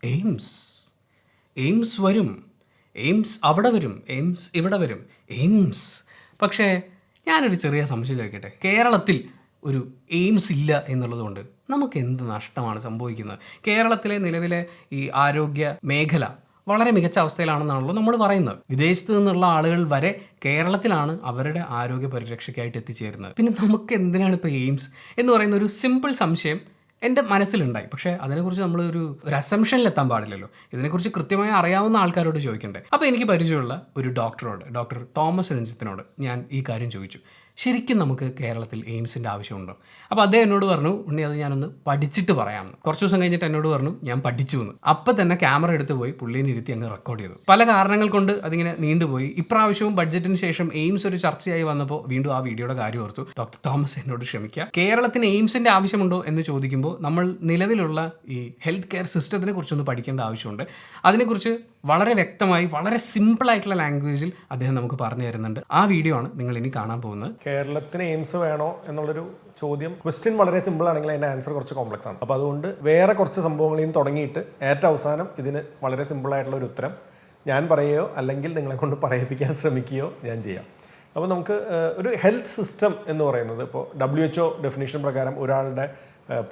AIIMS AIIMS വരും, AIIMS അവിടെ വരും, എയിംസ് ഇവിടെ വരും, എയിംസ്. പക്ഷേ ഞാനൊരു ചെറിയ സംശയം ചോദിക്കട്ടെ, കേരളത്തിൽ ഒരു എയിംസ് ഇല്ല എന്നുള്ളതുകൊണ്ട് നമുക്ക് എന്ത് നഷ്ടമാണ് സംഭവിക്കുന്നത്? കേരളത്തിലെ നിലവിലെ ഈ ആരോഗ്യ മേഖല വളരെ മികച്ച അവസ്ഥയിലാണെന്നാണല്ലോ നമ്മൾ പറയുന്നത്. വിദേശത്ത് നിന്നുള്ള ആളുകൾ വരെ കേരളത്തിലാണ് അവരുടെ ആരോഗ്യ പരിരക്ഷയ്ക്കായിട്ട് എത്തിച്ചേരുന്നത്. പിന്നെ നമുക്ക് എന്തിനാണ് ഇപ്പോൾ എയിംസ് എന്ന് പറയുന്ന ഒരു സിമ്പിൾ സംശയം എൻ്റെ മനസ്സിലുണ്ടായി. പക്ഷേ അതിനെക്കുറിച്ച് നമ്മളൊരു അസംഷനിലെത്താൻ പാടില്ലല്ലോ. ഇതിനെക്കുറിച്ച് കൃത്യമായി അറിയാവുന്ന ആൾക്കാരോട് ചോദിക്കണ്ടേ. അപ്പോൾ എനിക്ക് പരിചയമുള്ള ഒരു ഡോക്ടർ തോമസ് രഞ്ജിത്തിനോട് ഞാൻ ഈ കാര്യം ചോദിച്ചു. ശരിക്കും നമുക്ക് കേരളത്തിൽ എയിംസിൻ്റെ ആവശ്യമുണ്ടോ? അപ്പോൾ അദ്ദേഹം എന്നോട് പറഞ്ഞു, ഉണ്ണി അത് ഞാനൊന്ന് പഠിച്ചിട്ട് പറയാമെന്ന്. കുറച്ച് ദിവസം കഴിഞ്ഞിട്ട് എന്നോട് പറഞ്ഞു ഞാൻ പഠിച്ചു എന്ന്. അപ്പം തന്നെ ക്യാമറ എടുത്ത് പോയി പുള്ളീനെ ഇരുത്തി അങ്ങ് റെക്കോർഡ് ചെയ്തു. പല കാരണങ്ങൾ കൊണ്ട് അതിങ്ങനെ നീണ്ടുപോയി. ഇപ്രാവശ്യവും ബഡ്ജറ്റിന് ശേഷം എയിംസ് ഒരു ചർച്ചയായി വന്നപ്പോൾ വീണ്ടും ആ വീഡിയോയുടെ കാര്യം ഓർത്തു. ഡോക്ടർ തോമസ് എന്നോട് ക്ഷമിക്കുക. കേരളത്തിന് എയിംസിൻ്റെ ആവശ്യമുണ്ടോ എന്ന് ചോദിക്കുമ്പോൾ നമ്മൾ നിലവിലുള്ള ഈ ഹെൽത്ത് കെയർ സിസ്റ്റത്തിനെ കുറിച്ചൊന്ന് പഠിക്കേണ്ട ആവശ്യമുണ്ട്. അതിനെക്കുറിച്ച് വളരെ വ്യക്തമായി വളരെ സിമ്പിളായിട്ടുള്ള ലാംഗ്വേജിൽ അദ്ദേഹം നമുക്ക് പറഞ്ഞു തരുന്നുണ്ട്. ആ വീഡിയോ ആണ് നിങ്ങൾ ഇനി കാണാൻ പോകുന്നത്. കേരളത്തിന് എയിംസ് വേണോ എന്നുള്ളൊരു ക്വസ്റ്റ്യൻ വളരെ സിമ്പിൾ ആണെങ്കിൽ അതിൻ്റെ ആൻസർ കുറച്ച് കോംപ്ലക്സ് ആണ്. അപ്പോൾ അതുകൊണ്ട് വേറെ കുറച്ച് സംഭവങ്ങളിൽ നിന്ന് തുടങ്ങിയിട്ട് ഏറ്റവും അവസാനം ഇതിന് വളരെ സിമ്പിളായിട്ടുള്ള ഒരു ഉത്തരം ഞാൻ പറയുകയോ അല്ലെങ്കിൽ നിങ്ങളെ കൊണ്ട് പറയിപ്പിക്കാൻ ശ്രമിക്കുകയോ ഞാൻ ചെയ്യാം. അപ്പോൾ നമുക്ക് ഒരു ഹെൽത്ത് സിസ്റ്റം എന്ന് പറയുന്നത് ഇപ്പോൾ WHO ഡെഫിനിഷൻ പ്രകാരം ഒരാളുടെ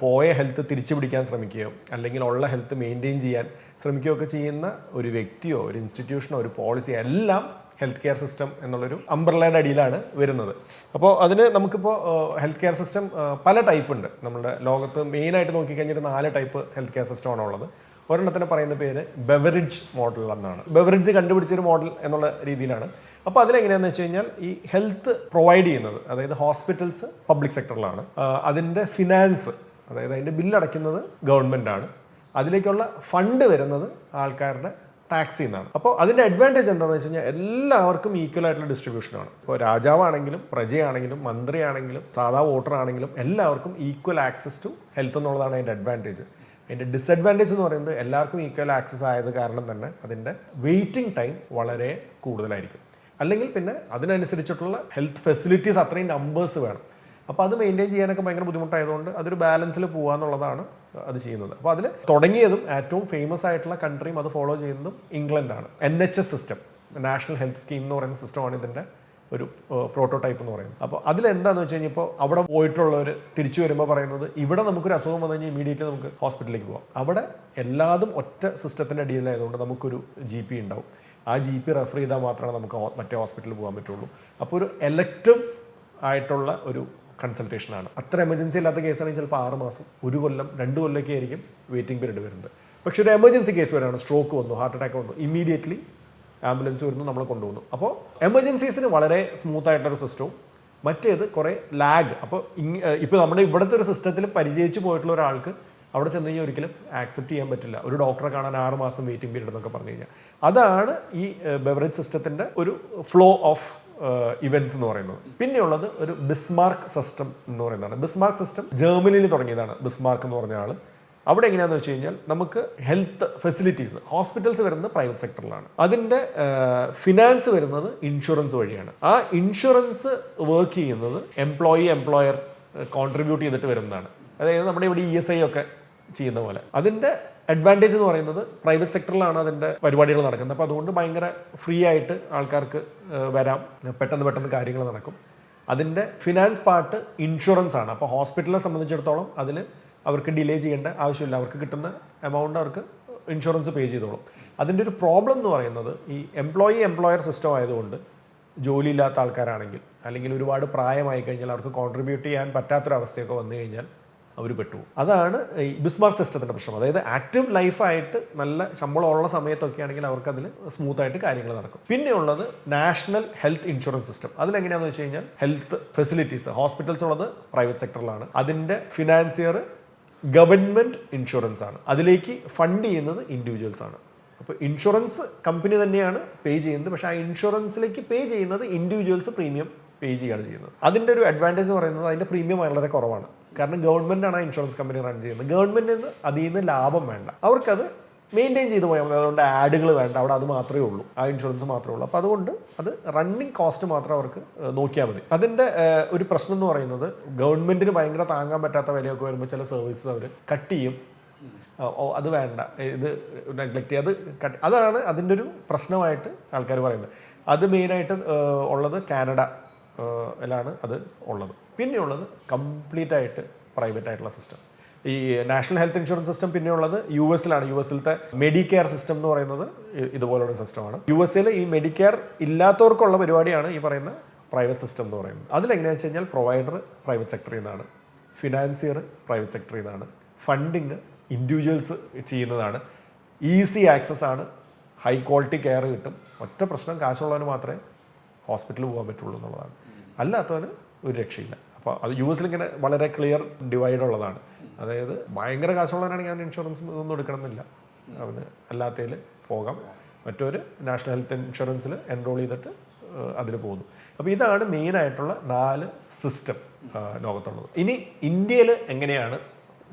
പോയ ഹെൽത്ത് തിരിച്ചു പിടിക്കാൻ ശ്രമിക്കുകയോ അല്ലെങ്കിൽ ഉള്ള ഹെൽത്ത് മെയിൻറ്റെയിൻ ചെയ്യാൻ ശ്രമിക്കുകയോ ഒക്കെ ചെയ്യുന്ന ഒരു വ്യക്തിയോ ഒരു ഇൻസ്റ്റിറ്റ്യൂഷനോ ഒരു പോളിസിയോ എല്ലാം ഹെൽത്ത് കെയർ സിസ്റ്റം എന്നുള്ളൊരു അംബ്രല്ലയുടെ അടിയിലാണ് വരുന്നത്. അപ്പോൾ അതിന് നമുക്കിപ്പോൾ ഹെൽത്ത് കെയർ സിസ്റ്റം പല ടൈപ്പ് ഉണ്ട്. നമ്മുടെ ലോകത്ത് മെയിനായിട്ട് നോക്കിക്കഴിഞ്ഞാൽ 4 ടൈപ്പ് ഹെൽത്ത് കെയർ സിസ്റ്റമാണ് ഉള്ളത്. ഒരെണ്ണത്തിന് പറയുന്ന പേര് ബെവറേജ് മോഡൽ എന്നാണ്. ബെവറേജ് കണ്ടുപിടിച്ചൊരു മോഡൽ എന്നുള്ള രീതിയിലാണ്. അപ്പോൾ അതിലെങ്ങനെയാണെന്ന് വെച്ച് കഴിഞ്ഞാൽ ഈ ഹെൽത്ത് പ്രൊവൈഡ് ചെയ്യുന്നത്, അതായത് ഹോസ്പിറ്റൽസ് പബ്ലിക് സെക്ടറിലാണ്, അതിൻ്റെ ഫിനാൻസ് അതായത് അതിൻ്റെ ബില്ലടയ്ക്കുന്നത് ഗവൺമെൻറ്റാണ്, അതിലേക്കുള്ള ഫണ്ട് വരുന്നത് ആൾക്കാരുടെ ടാക്സിൽ നിന്നാണ്. അപ്പോൾ അതിൻ്റെ അഡ്വാൻറ്റേജ് എന്താണെന്ന് വെച്ച് കഴിഞ്ഞാൽ എല്ലാവർക്കും ഈക്വൽ ആയിട്ടുള്ള ഡിസ്ട്രിബ്യൂഷനാണ്. ഇപ്പോൾ രാജാവാണെങ്കിലും പ്രജയാണെങ്കിലും മന്ത്രിയാണെങ്കിലും സാധാ വോട്ടർ ആണെങ്കിലും എല്ലാവർക്കും ഈക്വൽ ആക്സസ് ടു ഹെൽത്ത് എന്നുള്ളതാണ് അതിൻ്റെ അഡ്വാൻറ്റേജ്. അതിൻ്റെ ഡിസഡ്വാൻറ്റേജ് എന്ന് പറയുന്നത് എല്ലാവർക്കും ഈക്വൽ ആക്സസ് ആയത് കാരണം തന്നെ അതിൻ്റെ വെയിറ്റിംഗ് ടൈം വളരെ കൂടുതലായിരിക്കും. അല്ലെങ്കിൽ പിന്നെ അതിനനുസരിച്ചിട്ടുള്ള ഹെൽത്ത് ഫെസിലിറ്റീസ് അത്രയും നമ്പേഴ്സ് വേണം. അപ്പോൾ അത് മെയിൻറ്റെയിൻ ചെയ്യാനൊക്കെ ഭയങ്കര ബുദ്ധിമുട്ടായതുകൊണ്ട് അതൊരു ബാലൻസിൽ പോകാന്നുള്ളതാണ് അത് ചെയ്യുന്നത്. അപ്പോൾ അതിൽ തുടങ്ങിയതും ഏറ്റവും ഫേമസ് ആയിട്ടുള്ള കൺട്രിയും അത് ഫോളോ ചെയ്യുന്നതും ഇംഗ്ലണ്ടാണ്. NHS system, national health scheme എന്ന് പറയുന്ന സിസ്റ്റമാണ് ഇതിൻ്റെ ഒരു പ്രോട്ടോടൈപ്പ് എന്ന് പറയുന്നത്. അപ്പോൾ അതിലെന്താണെന്ന് വെച്ച് കഴിഞ്ഞാൽ ഇപ്പോൾ അവിടെ പോയിട്ടുള്ളവർ തിരിച്ചു വരുമ്പോൾ പറയുന്നത് ഇവിടെ നമുക്കൊരു അസുഖം വന്നു കഴിഞ്ഞാൽ ഇമീഡിയറ്റ്ലി നമുക്ക് ഹോസ്പിറ്റലിലേക്ക് പോകാം. അവിടെ എല്ലാതും ഒറ്റ സിസ്റ്റത്തിൻ്റെ അടിയിലായതുകൊണ്ട് നമുക്കൊരു GP ഉണ്ടാവും. ആ GP റെഫർ ചെയ്താൽ മാത്രമേ നമുക്ക് മറ്റേ ഹോസ്പിറ്റലിൽ പോകാൻ പറ്റുള്ളൂ. അപ്പോൾ ഒരു എലക്റ്റീവ് ആയിട്ടുള്ള ഒരു കൺസൾട്ടേഷനാണ്. അത്ര എമർജൻസി ഇല്ലാത്ത കേസാണെങ്കിൽ ചിലപ്പോൾ 6 മാസം, 1 കൊല്ലം, 2 കൊല്ലമൊക്കെ ആയിരിക്കും വെയിറ്റിംഗ് പീരീഡ് വരുന്നത്. പക്ഷേ ഒരു എമർജൻസി കേസ് വരെയാണ്, സ്ട്രോക്ക് വന്നു, ഹാർട്ട് അറ്റാക്ക് വന്നു, ഇമ്മീഡിയറ്റ്ലി ആംബുലൻസ് വരുന്നു, നമ്മളെ കൊണ്ടുപോകുന്നു. അപ്പോൾ എമർജൻസീസിന് വളരെ സ്മൂത്ത് ആയിട്ടൊരു സിസ്റ്റവും മറ്റേത് കുറേ ലാഗ്. അപ്പോൾ ഇപ്പോൾ നമ്മുടെ ഇവിടുത്തെ ഒരു സിസ്റ്റത്തിൽ പരിചയിച്ച് പോയിട്ടുള്ള ഒരാൾക്ക് അവിടെ ചെന്ന് കഴിഞ്ഞാൽ ഒരിക്കലും ആക്സെപ്റ്റ് ചെയ്യാൻ പറ്റില്ല. ഒരു ഡോക്ടറെ കാണാൻ 6 മാസം വെയിറ്റിംഗ് പീരീഡ് എന്നൊക്കെ പറഞ്ഞു കഴിഞ്ഞാൽ അതാണ് ഈ ബെവറേജ് സിസ്റ്റത്തിൻ്റെ ഒരു ഫ്ലോ ഓഫ് ഇവൻറ്റ്സ് എന്ന് പറയുന്നത്. പിന്നെയുള്ളത് ഒരു ബിസ്മാർക്ക് സിസ്റ്റം എന്ന് പറയുന്നതാണ്. ബിസ്മാർക്ക് സിസ്റ്റം ജർമ്മനിയിൽ തുടങ്ങിയതാണ്. ബിസ്മാർക്ക് എന്ന് പറഞ്ഞ ആൾ അവിടെ എങ്ങനെയാണെന്ന് വെച്ച് കഴിഞ്ഞാൽ നമുക്ക് ഹെൽത്ത് ഫെസിലിറ്റീസ് ഹോസ്പിറ്റൽസ് വരുന്നത് പ്രൈവറ്റ് സെക്ടറിലാണ്, അതിൻ്റെ ഫിനാൻസ് വരുന്നത് ഇൻഷുറൻസ് വഴിയാണ്. ആ ഇൻഷുറൻസ് വർക്ക് ചെയ്യുന്നത് എംപ്ലോയർ കോൺട്രിബ്യൂട്ട് ചെയ്തിട്ട് വരുന്നതാണ്. അതായത് നമ്മുടെ ഇവിടെ ESI ഒക്കെ ചെയ്യുന്ന പോലെ. അതിൻ്റെ അഡ്വാൻറ്റേജ് എന്ന് പറയുന്നത് പ്രൈവറ്റ് സെക്ടറിലാണ് അതിൻ്റെ പരിപാടികൾ നടക്കുന്നത്. അപ്പോൾ അതുകൊണ്ട് ഭയങ്കര ഫ്രീ ആയിട്ട് ആൾക്കാർക്ക് വരാം, പെട്ടെന്ന് കാര്യങ്ങൾ നടക്കും. അതിൻ്റെ ഫിനാൻസ് പാർട്ട് ഇൻഷുറൻസ് ആണ്. അപ്പോൾ ഹോസ്പിറ്റലിനെ സംബന്ധിച്ചിടത്തോളം അതിൽ അവർക്ക് ഡിലേ ചെയ്യേണ്ട ആവശ്യമില്ല, അവർക്ക് കിട്ടുന്ന എമൗണ്ട് അവർക്ക് ഇൻഷുറൻസ് പേ ചെയ്തോളും. അതിൻ്റെ ഒരു പ്രോബ്ലം എന്ന് പറയുന്നത് ഈ എംപ്ലോയർ സിസ്റ്റം ആയതുകൊണ്ട് ജോലിയില്ലാത്ത ആൾക്കാരാണെങ്കിൽ അല്ലെങ്കിൽ ഒരുപാട് പ്രായമായി കഴിഞ്ഞാൽ അവർക്ക് കോൺട്രിബ്യൂട്ട് ചെയ്യാൻ പറ്റാത്തൊരവസ്ഥയൊക്കെ വന്നു കഴിഞ്ഞാൽ അവർ പെട്ടു. അതാണ് ഈ ബിസ്മാർക്ക് സിസ്റ്റത്തിൻ്റെ പ്രശ്നം. അതായത് ആക്റ്റീവ് ലൈഫായിട്ട് നല്ല ശമ്പളമുള്ള സമയത്തൊക്കെ ആണെങ്കിൽ അവർക്ക് അതിൽ സ്മൂത്തായിട്ട് കാര്യങ്ങൾ നടക്കും. പിന്നെയുള്ളത് നാഷണൽ ഹെൽത്ത് ഇൻഷുറൻസ് സിസ്റ്റം. അതിലെങ്ങനെയാണെന്ന് വെച്ച് കഴിഞ്ഞാൽ ഹെൽത്ത് ഫെസിലിറ്റീസ് ഹോസ്പിറ്റൽസ് ഉള്ളത് പ്രൈവറ്റ് സെക്ടറിലാണ്, അതിൻ്റെ ഫിനാൻസിയർ ഗവൺമെൻറ് ഇൻഷുറൻസ് ആണ്, അതിലേക്ക് ഫണ്ട് ചെയ്യുന്നത് ഇൻഡിവിജ്വൽസ് ആണ്. അപ്പോൾ ഇൻഷുറൻസ് കമ്പനി തന്നെയാണ് പേ ചെയ്യുന്നത്, പക്ഷേ ആ ഇൻഷുറൻസിലേക്ക് പേ ചെയ്യുന്നത് ഇൻഡിവിജ്വൽസ് പ്രീമിയം പേ ചെയ്യുകയാണ് ചെയ്യുന്നത്. അതിൻ്റെ ഒരു അഡ്വാൻറ്റേജ് എന്ന് പറയുന്നത് അതിൻ്റെ പ്രീമിയം വളരെ കുറവാണ്. കാരണം ഗവൺമെൻറ്റാണ് ആ ഇൻഷുറൻസ് കമ്പനി റൺ ചെയ്യുന്നത്. ഗവൺമെൻറ്റിന് അതിൽ നിന്ന് ലാഭം വേണ്ട, അവർക്കത് മെയിൻറ്റെയിൻ ചെയ്ത് പോയാൽ മതി. അതുകൊണ്ട് ആഡുകൾ വേണ്ട, അവിടെ അത് മാത്രമേ ഉള്ളൂ, ആ ഇൻഷുറൻസ് മാത്രമേ ഉള്ളൂ. അപ്പോൾ അതുകൊണ്ട് അത് റണ്ണിങ് കോസ്റ്റ് മാത്രം അവർക്ക് നോക്കിയാൽ മതി. അതിൻ്റെ ഒരു പ്രശ്നം എന്ന് പറയുന്നത് ഗവൺമെൻറ്റിന് ഭയങ്കര താങ്ങാൻ പറ്റാത്ത വിലയൊക്കെ വരുമ്പോൾ ചില സർവീസസ് അവർ കട്ട് ചെയ്യും, അത് വേണ്ട, ഇത് നെഗ്ലക്റ്റ് ചെയ്യുക, അത് അതാണ് അതിൻ്റെ ഒരു പ്രശ്നമായിട്ട് ആൾക്കാർ പറയുന്നത്. അത് മെയിനായിട്ട് ഉള്ളത് കാനഡയിലാണ് അത് ഉള്ളത്. പിന്നെയുള്ളത് കംപ്ലീറ്റ് ആയിട്ട് പ്രൈവറ്റ് ആയിട്ടുള്ള സിസ്റ്റം. ഈ നാഷണൽ ഹെൽത്ത് ഇൻഷുറൻസ് സിസ്റ്റം പിന്നെയുള്ളത് US-ലാണ്. US-ലത്തെ മെഡിക്കെയർ സിസ്റ്റം എന്ന് പറയുന്നത് ഇതുപോലുള്ള സിസ്റ്റമാണ്. US-ൽ ഈ മെഡിക്കെയർ ഇല്ലാത്തവർക്കുള്ള പരിപാടിയാണ് ഈ പറയുന്ന പ്രൈവറ്റ് സിസ്റ്റം എന്ന് പറയുന്നത്. അതിലെങ്ങനെയാണെന്ന് വെച്ച് കഴിഞ്ഞാൽ പ്രൊവൈഡർ പ്രൈവറ്റ് സെക്ടറിൽ നിന്നാണ്, ഫിനാൻസിയർ പ്രൈവറ്റ് സെക്ടറിൽ നിന്നാണ്, ഫണ്ടിങ് ഇൻഡിവിജ്വൽസ് ചെയ്യുന്നതാണ്, ഈസി ആക്സസ് ആണ്, ഹൈ ക്വാളിറ്റി കെയർ കിട്ടും. ഒറ്റ പ്രശ്നം, കാശുള്ളവന് മാത്രമേ ഹോസ്പിറ്റലിൽ പോകാൻ പറ്റുള്ളൂ എന്നുള്ളതാണ്. അല്ലാത്തവന് ഒരു രക്ഷയില്ല. അപ്പോൾ അത് US-ൽ ഇങ്ങനെ വളരെ ക്ലിയർ ഡിവൈഡ് ഉള്ളതാണ്. അതായത് ഭയങ്കര കാശുള്ളവനാണെങ്കിൽ അവന് ഇൻഷുറൻസ് ഇതൊന്നും എടുക്കണമെന്നില്ല, അവന് അല്ലാത്തതിൽ പോകാം. മറ്റൊരു നാഷണൽ ഹെൽത്ത് ഇൻഷുറൻസിൽ എൻറോൾ ചെയ്തിട്ട് അതിൽ പോകുന്നു. അപ്പോൾ ഇതാണ് മെയിനായിട്ടുള്ള 4 സിസ്റ്റം ലോകത്തുള്ളത്. ഇനി ഇന്ത്യയിൽ എങ്ങനെയാണ്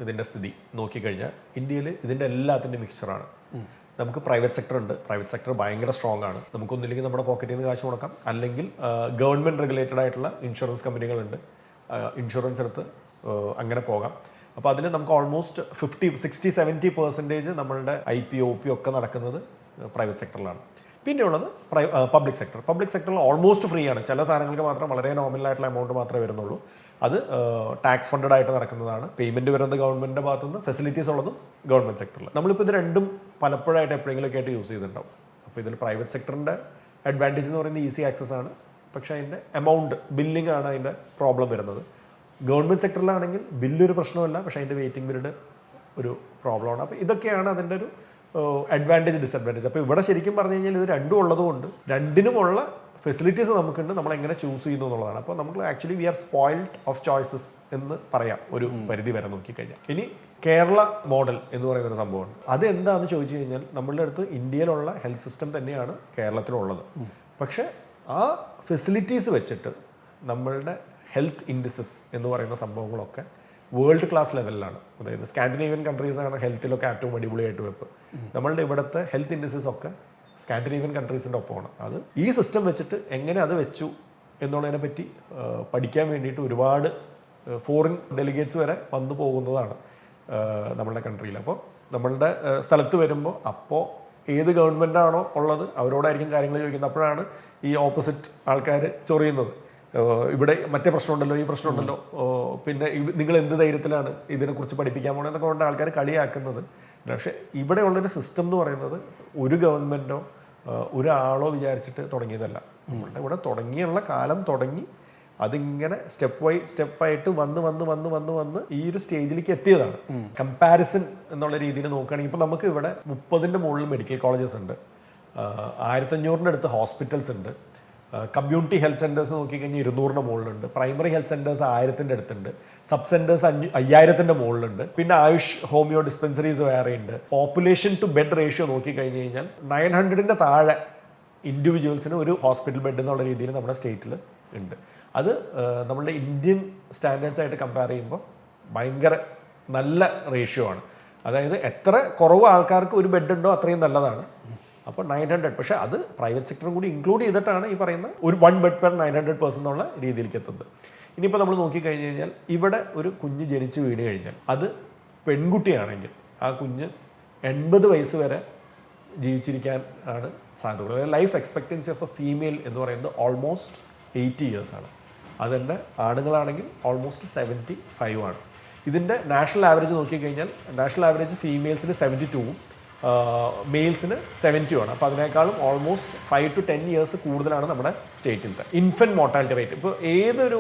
ഇതിൻ്റെ സ്ഥിതി നോക്കിക്കഴിഞ്ഞാൽ, ഇന്ത്യയിൽ ഇതിൻ്റെ എല്ലാത്തിൻ്റെ മിക്സ്ചറാണ്. നമുക്ക് പ്രൈവറ്റ് സെക്ടർ ഉണ്ട്. പ്രൈവറ്റ് സെക്ടർ ഭയങ്കര സ്ട്രോങ് ആണ്. നമുക്കൊന്നില്ലെങ്കിൽ നമ്മുടെ പോക്കറ്റിൽ നിന്ന് കാശ് മുടക്കാം, അല്ലെങ്കിൽ ഗവൺമെൻറ് റെഗുലേറ്റഡ് ആയിട്ടുള്ള ഇൻഷുറൻസ് കമ്പനികളുണ്ട്, ഇൻഷുറൻസ് എടുത്ത് അങ്ങനെ പോകാം. അപ്പോൾ അതിൽ നമുക്ക് ഓൾമോസ്റ്റ് 50-60-70% നമ്മളുടെ IPO OPO ഒക്കെ നടക്കുന്നത് പ്രൈവറ്റ് സെക്ടറിലാണ്. പിന്നെയുള്ളത് പബ്ലിക് സെക്ടർ. പബ്ലിക് സെക്ടറിൽ ഓൾമോസ്റ്റ് ഫ്രീ ആണ്. ചില സാധനങ്ങൾക്ക് മാത്രം വളരെ നോമിനലായിട്ടുള്ള എമൗണ്ട് മാത്രമേ വരുന്നുള്ളൂ. അത് ടാക്സ് ഫണ്ടഡ് ആയിട്ട് നടക്കുന്നതാണ്. പേയ്മെൻറ്റ് വരുന്നത് ഗവൺമെൻറ്റിൻ്റെ ഭാഗത്തുനിന്ന്, ഫെസിലിറ്റീസ് ഉള്ളതും ഗവൺമെൻറ് സെക്ടറിൽ. നമ്മളിപ്പോൾ ഇത് രണ്ടും പലപ്പോഴായിട്ട് എപ്പോഴെങ്കിലുമൊക്കെ ആയിട്ട് യൂസ് ചെയ്തിട്ടുണ്ടാവും. അപ്പോൾ ഇതിൽ പ്രൈവറ്റ് സെക്ടറിൻ്റെ അഡ്വാൻറ്റേജ് എന്ന് പറയുന്നത് ഈസി ആക്സസ് ആണ്, പക്ഷേ അതിൻ്റെ എമൗണ്ട് ബില്ലിംഗ് ആണ് അതിൻ്റെ പ്രോബ്ലം വരുന്നത്. ഗവൺമെൻറ് സെക്ടറിലാണെങ്കിൽ ബില്ലൊരു പ്രശ്നമല്ല, പക്ഷേ അതിൻ്റെ വെയിറ്റിംഗ് പീരീഡ് ഒരു പ്രോബ്ലമാണ്. അപ്പോൾ ഇതൊക്കെയാണ് അതിൻ്റെ ഒരു അഡ്വാൻറ്റേജ് ഡിസഡ്വാൻറ്റേജ്. അപ്പോൾ ഇവിടെ ശരിക്കും പറഞ്ഞു കഴിഞ്ഞാൽ ഇത് രണ്ടും ഉള്ളതുകൊണ്ട് രണ്ടിനുമുള്ള ഫെസിലിറ്റീസ് നമുക്കുണ്ട്, നമ്മൾ എങ്ങനെ ചൂസ് ചെയ്യുന്നു എന്നുള്ളതാണ്. അപ്പോൾ നമുക്ക് actually we are spoiled of choices എന്ന് പറയാം ഒരു പരിധി വരെ നോക്കിക്കഴിഞ്ഞാൽ. ഇനി കേരള മോഡൽ എന്ന് പറയുന്നൊരു സംഭവമുണ്ട്. അത് എന്താണെന്ന് ചോദിച്ചു കഴിഞ്ഞാൽ, നമ്മളുടെ അടുത്ത് ഇന്ത്യയിലുള്ള ഹെൽത്ത് സിസ്റ്റം തന്നെയാണ് കേരളത്തിലുള്ളത്. പക്ഷേ ആ ഫെസിലിറ്റീസ് വെച്ചിട്ട് നമ്മളുടെ ഹെൽത്ത് ഇൻഡിസസ് എന്ന് പറയുന്ന സംഭവങ്ങളൊക്കെ വേൾഡ് ക്ലാസ് ലെവലിലാണ്. അതായത് സ്കാൻഡിനേവിയൻ കൺട്രീസാണ് ഹെൽത്തിലൊക്കെ ഏറ്റവും അടിപൊളിയായിട്ട് വെപ്പ്. നമ്മളുടെ ഇവിടുത്തെ ഹെൽത്ത് ഇൻഡിസസ് ഒക്കെ സ്കാൻഡിനേവിയൻ കൺട്രീസിൻ്റെ ഒപ്പമാണ്. അത് ഈ സിസ്റ്റം വെച്ചിട്ട് എങ്ങനെ അത് വെച്ചു എന്നുള്ളതിനെ പറ്റി പഠിക്കാൻ വേണ്ടിയിട്ട് ഒരുപാട് ഫോറിൻ ഡെലിഗേറ്റ്സ് വരെ വന്നു പോകുന്നതാണ് നമ്മളുടെ കൺട്രിയിൽ. അപ്പോൾ നമ്മളുടെ സ്ഥലത്ത് വരുമ്പോൾ അപ്പോൾ ഏത് ഗവൺമെൻറ്റാണോ ഉള്ളത് അവരോടായിരിക്കും കാര്യങ്ങൾ ചോദിക്കുന്നത്. അപ്പോഴാണ് ഈ ഓപ്പോസിറ്റ് ആൾക്കാർ ചൊറിയുന്നത്, ഇവിടെ മറ്റേ പ്രശ്നമുണ്ടല്ലോ, ഈ പ്രശ്നമുണ്ടല്ലോ, പിന്നെ നിങ്ങൾ എന്ത് ധൈര്യത്തിലാണ് ഇതിനെക്കുറിച്ച് പഠിപ്പിക്കാൻ പോകണം എന്നൊക്കെ കൊണ്ട് ആൾക്കാർ കളിയാക്കുന്നത്. പക്ഷേ ഇവിടെ ഉള്ളൊരു സിസ്റ്റം എന്ന് പറയുന്നത് ഒരു ഗവൺമെൻറ്റോ ഒരാളോ വിചാരിച്ചിട്ട് തുടങ്ങിയതല്ല. നമ്മളുടെ ഇവിടെ തുടങ്ങിയുള്ള കാലം തുടങ്ങി അതിങ്ങനെ സ്റ്റെപ്പായിട്ട് വന്ന് ഈ ഒരു സ്റ്റേജിലേക്ക് എത്തിയതാണ്. കമ്പാരിസൺ എന്നുള്ള രീതിയിൽ നോക്കുകയാണെങ്കിൽ ഇപ്പോൾ നമുക്ക് ഇവിടെ 30ൻ്റെ മുകളിൽ മെഡിക്കൽ കോളേജസ് ഉണ്ട്, 1500-ൻ്റെ അടുത്ത് ഹോസ്പിറ്റൽസ് ഉണ്ട്, കമ്മ്യൂണിറ്റി ഹെൽത്ത് സെൻറ്റേഴ്സ് നോക്കിക്കഴിഞ്ഞാൽ 200-ൻ്റെ മുകളിലുണ്ട്, പ്രൈമറി ഹെൽത്ത് സെൻറ്റേഴ്സ് 1000-ൻ്റെ അടുത്തുണ്ട്, സബ് സെൻറ്റേഴ്സ് 5000-ൻ്റെ മുകളിലുണ്ട്, പിന്നെ ആയുഷ് ഹോമിയോ ഡിസ്പെൻസറീസ് വേറെയുണ്ട്. പോപ്പുലേഷൻ ടു ബെഡ് റേഷ്യോ നോക്കിക്കഴിഞ്ഞ് കഴിഞ്ഞാൽ 900-ൻ്റെ താഴെ ഇൻഡിവിജ്വൽസിന് ഒരു ഹോസ്പിറ്റൽ ബെഡ് എന്നുള്ള രീതിയിൽ നമ്മുടെ സ്റ്റേറ്റിൽ ഉണ്ട്. അത് നമ്മളുടെ ഇന്ത്യൻ സ്റ്റാൻഡേർഡ്സ് ആയിട്ട് കമ്പയർ ചെയ്യുമ്പോൾ ഭയങ്കര നല്ല റേഷ്യോ ആണ്. അതായത് എത്ര കുറവ് ആൾക്കാർക്ക് ഒരു ബെഡ് ഉണ്ടോ അത്രയും നല്ലതാണ്. അപ്പോൾ 900, പക്ഷേ അത് പ്രൈവറ്റ് സെക്ടറും കൂടി ഇൻക്ലൂഡ് ചെയ്തിട്ടാണ് ഈ പറയുന്ന ഒരു 1 ബെഡ് പെർ 900 പേഴ്സൺ എന്നുള്ള രീതിയിലേക്ക് എത്തുന്നത്. ഇനിയിപ്പോൾ നമ്മൾ നോക്കിക്കഴിഞ്ഞ് കഴിഞ്ഞാൽ ഇവിടെ ഒരു കുഞ്ഞ് ജനിച്ച് വീണ് കഴിഞ്ഞാൽ അത് പെൺകുട്ടിയാണെങ്കിൽ ആ കുഞ്ഞ് 80 വയസ്സ് വരെ ജീവിച്ചിരിക്കാൻ ആണ് സാധ്യത. അതായത് life expectancy of A female എന്ന് പറയുന്നത് ഓൾമോസ്റ്റ് 80 ഇയേഴ്സ് ആണ്. അതിൻ്റെ ആണുങ്ങളാണെങ്കിൽ ഓൾമോസ്റ്റ് 75 ആണ്. ഇതിൻ്റെ നാഷണൽ ആവറേജ് നോക്കിക്കഴിഞ്ഞാൽ നാഷണൽ ആവറേജ് ഫീമെയിൽസിന് 72-ഉം മെയിൽസിന് 70 ആണ്. അപ്പോൾ അതിനേക്കാളും ഓൾമോസ്റ്റ് 5 to 10 ഇയേഴ്സ് കൂടുതലാണ് നമ്മുടെ സ്റ്റേറ്റിലത്തെ ഇൻഫൻറ്റ് മോർട്ടാലിറ്റി റേറ്റ്. ഇപ്പോൾ ഏതൊരു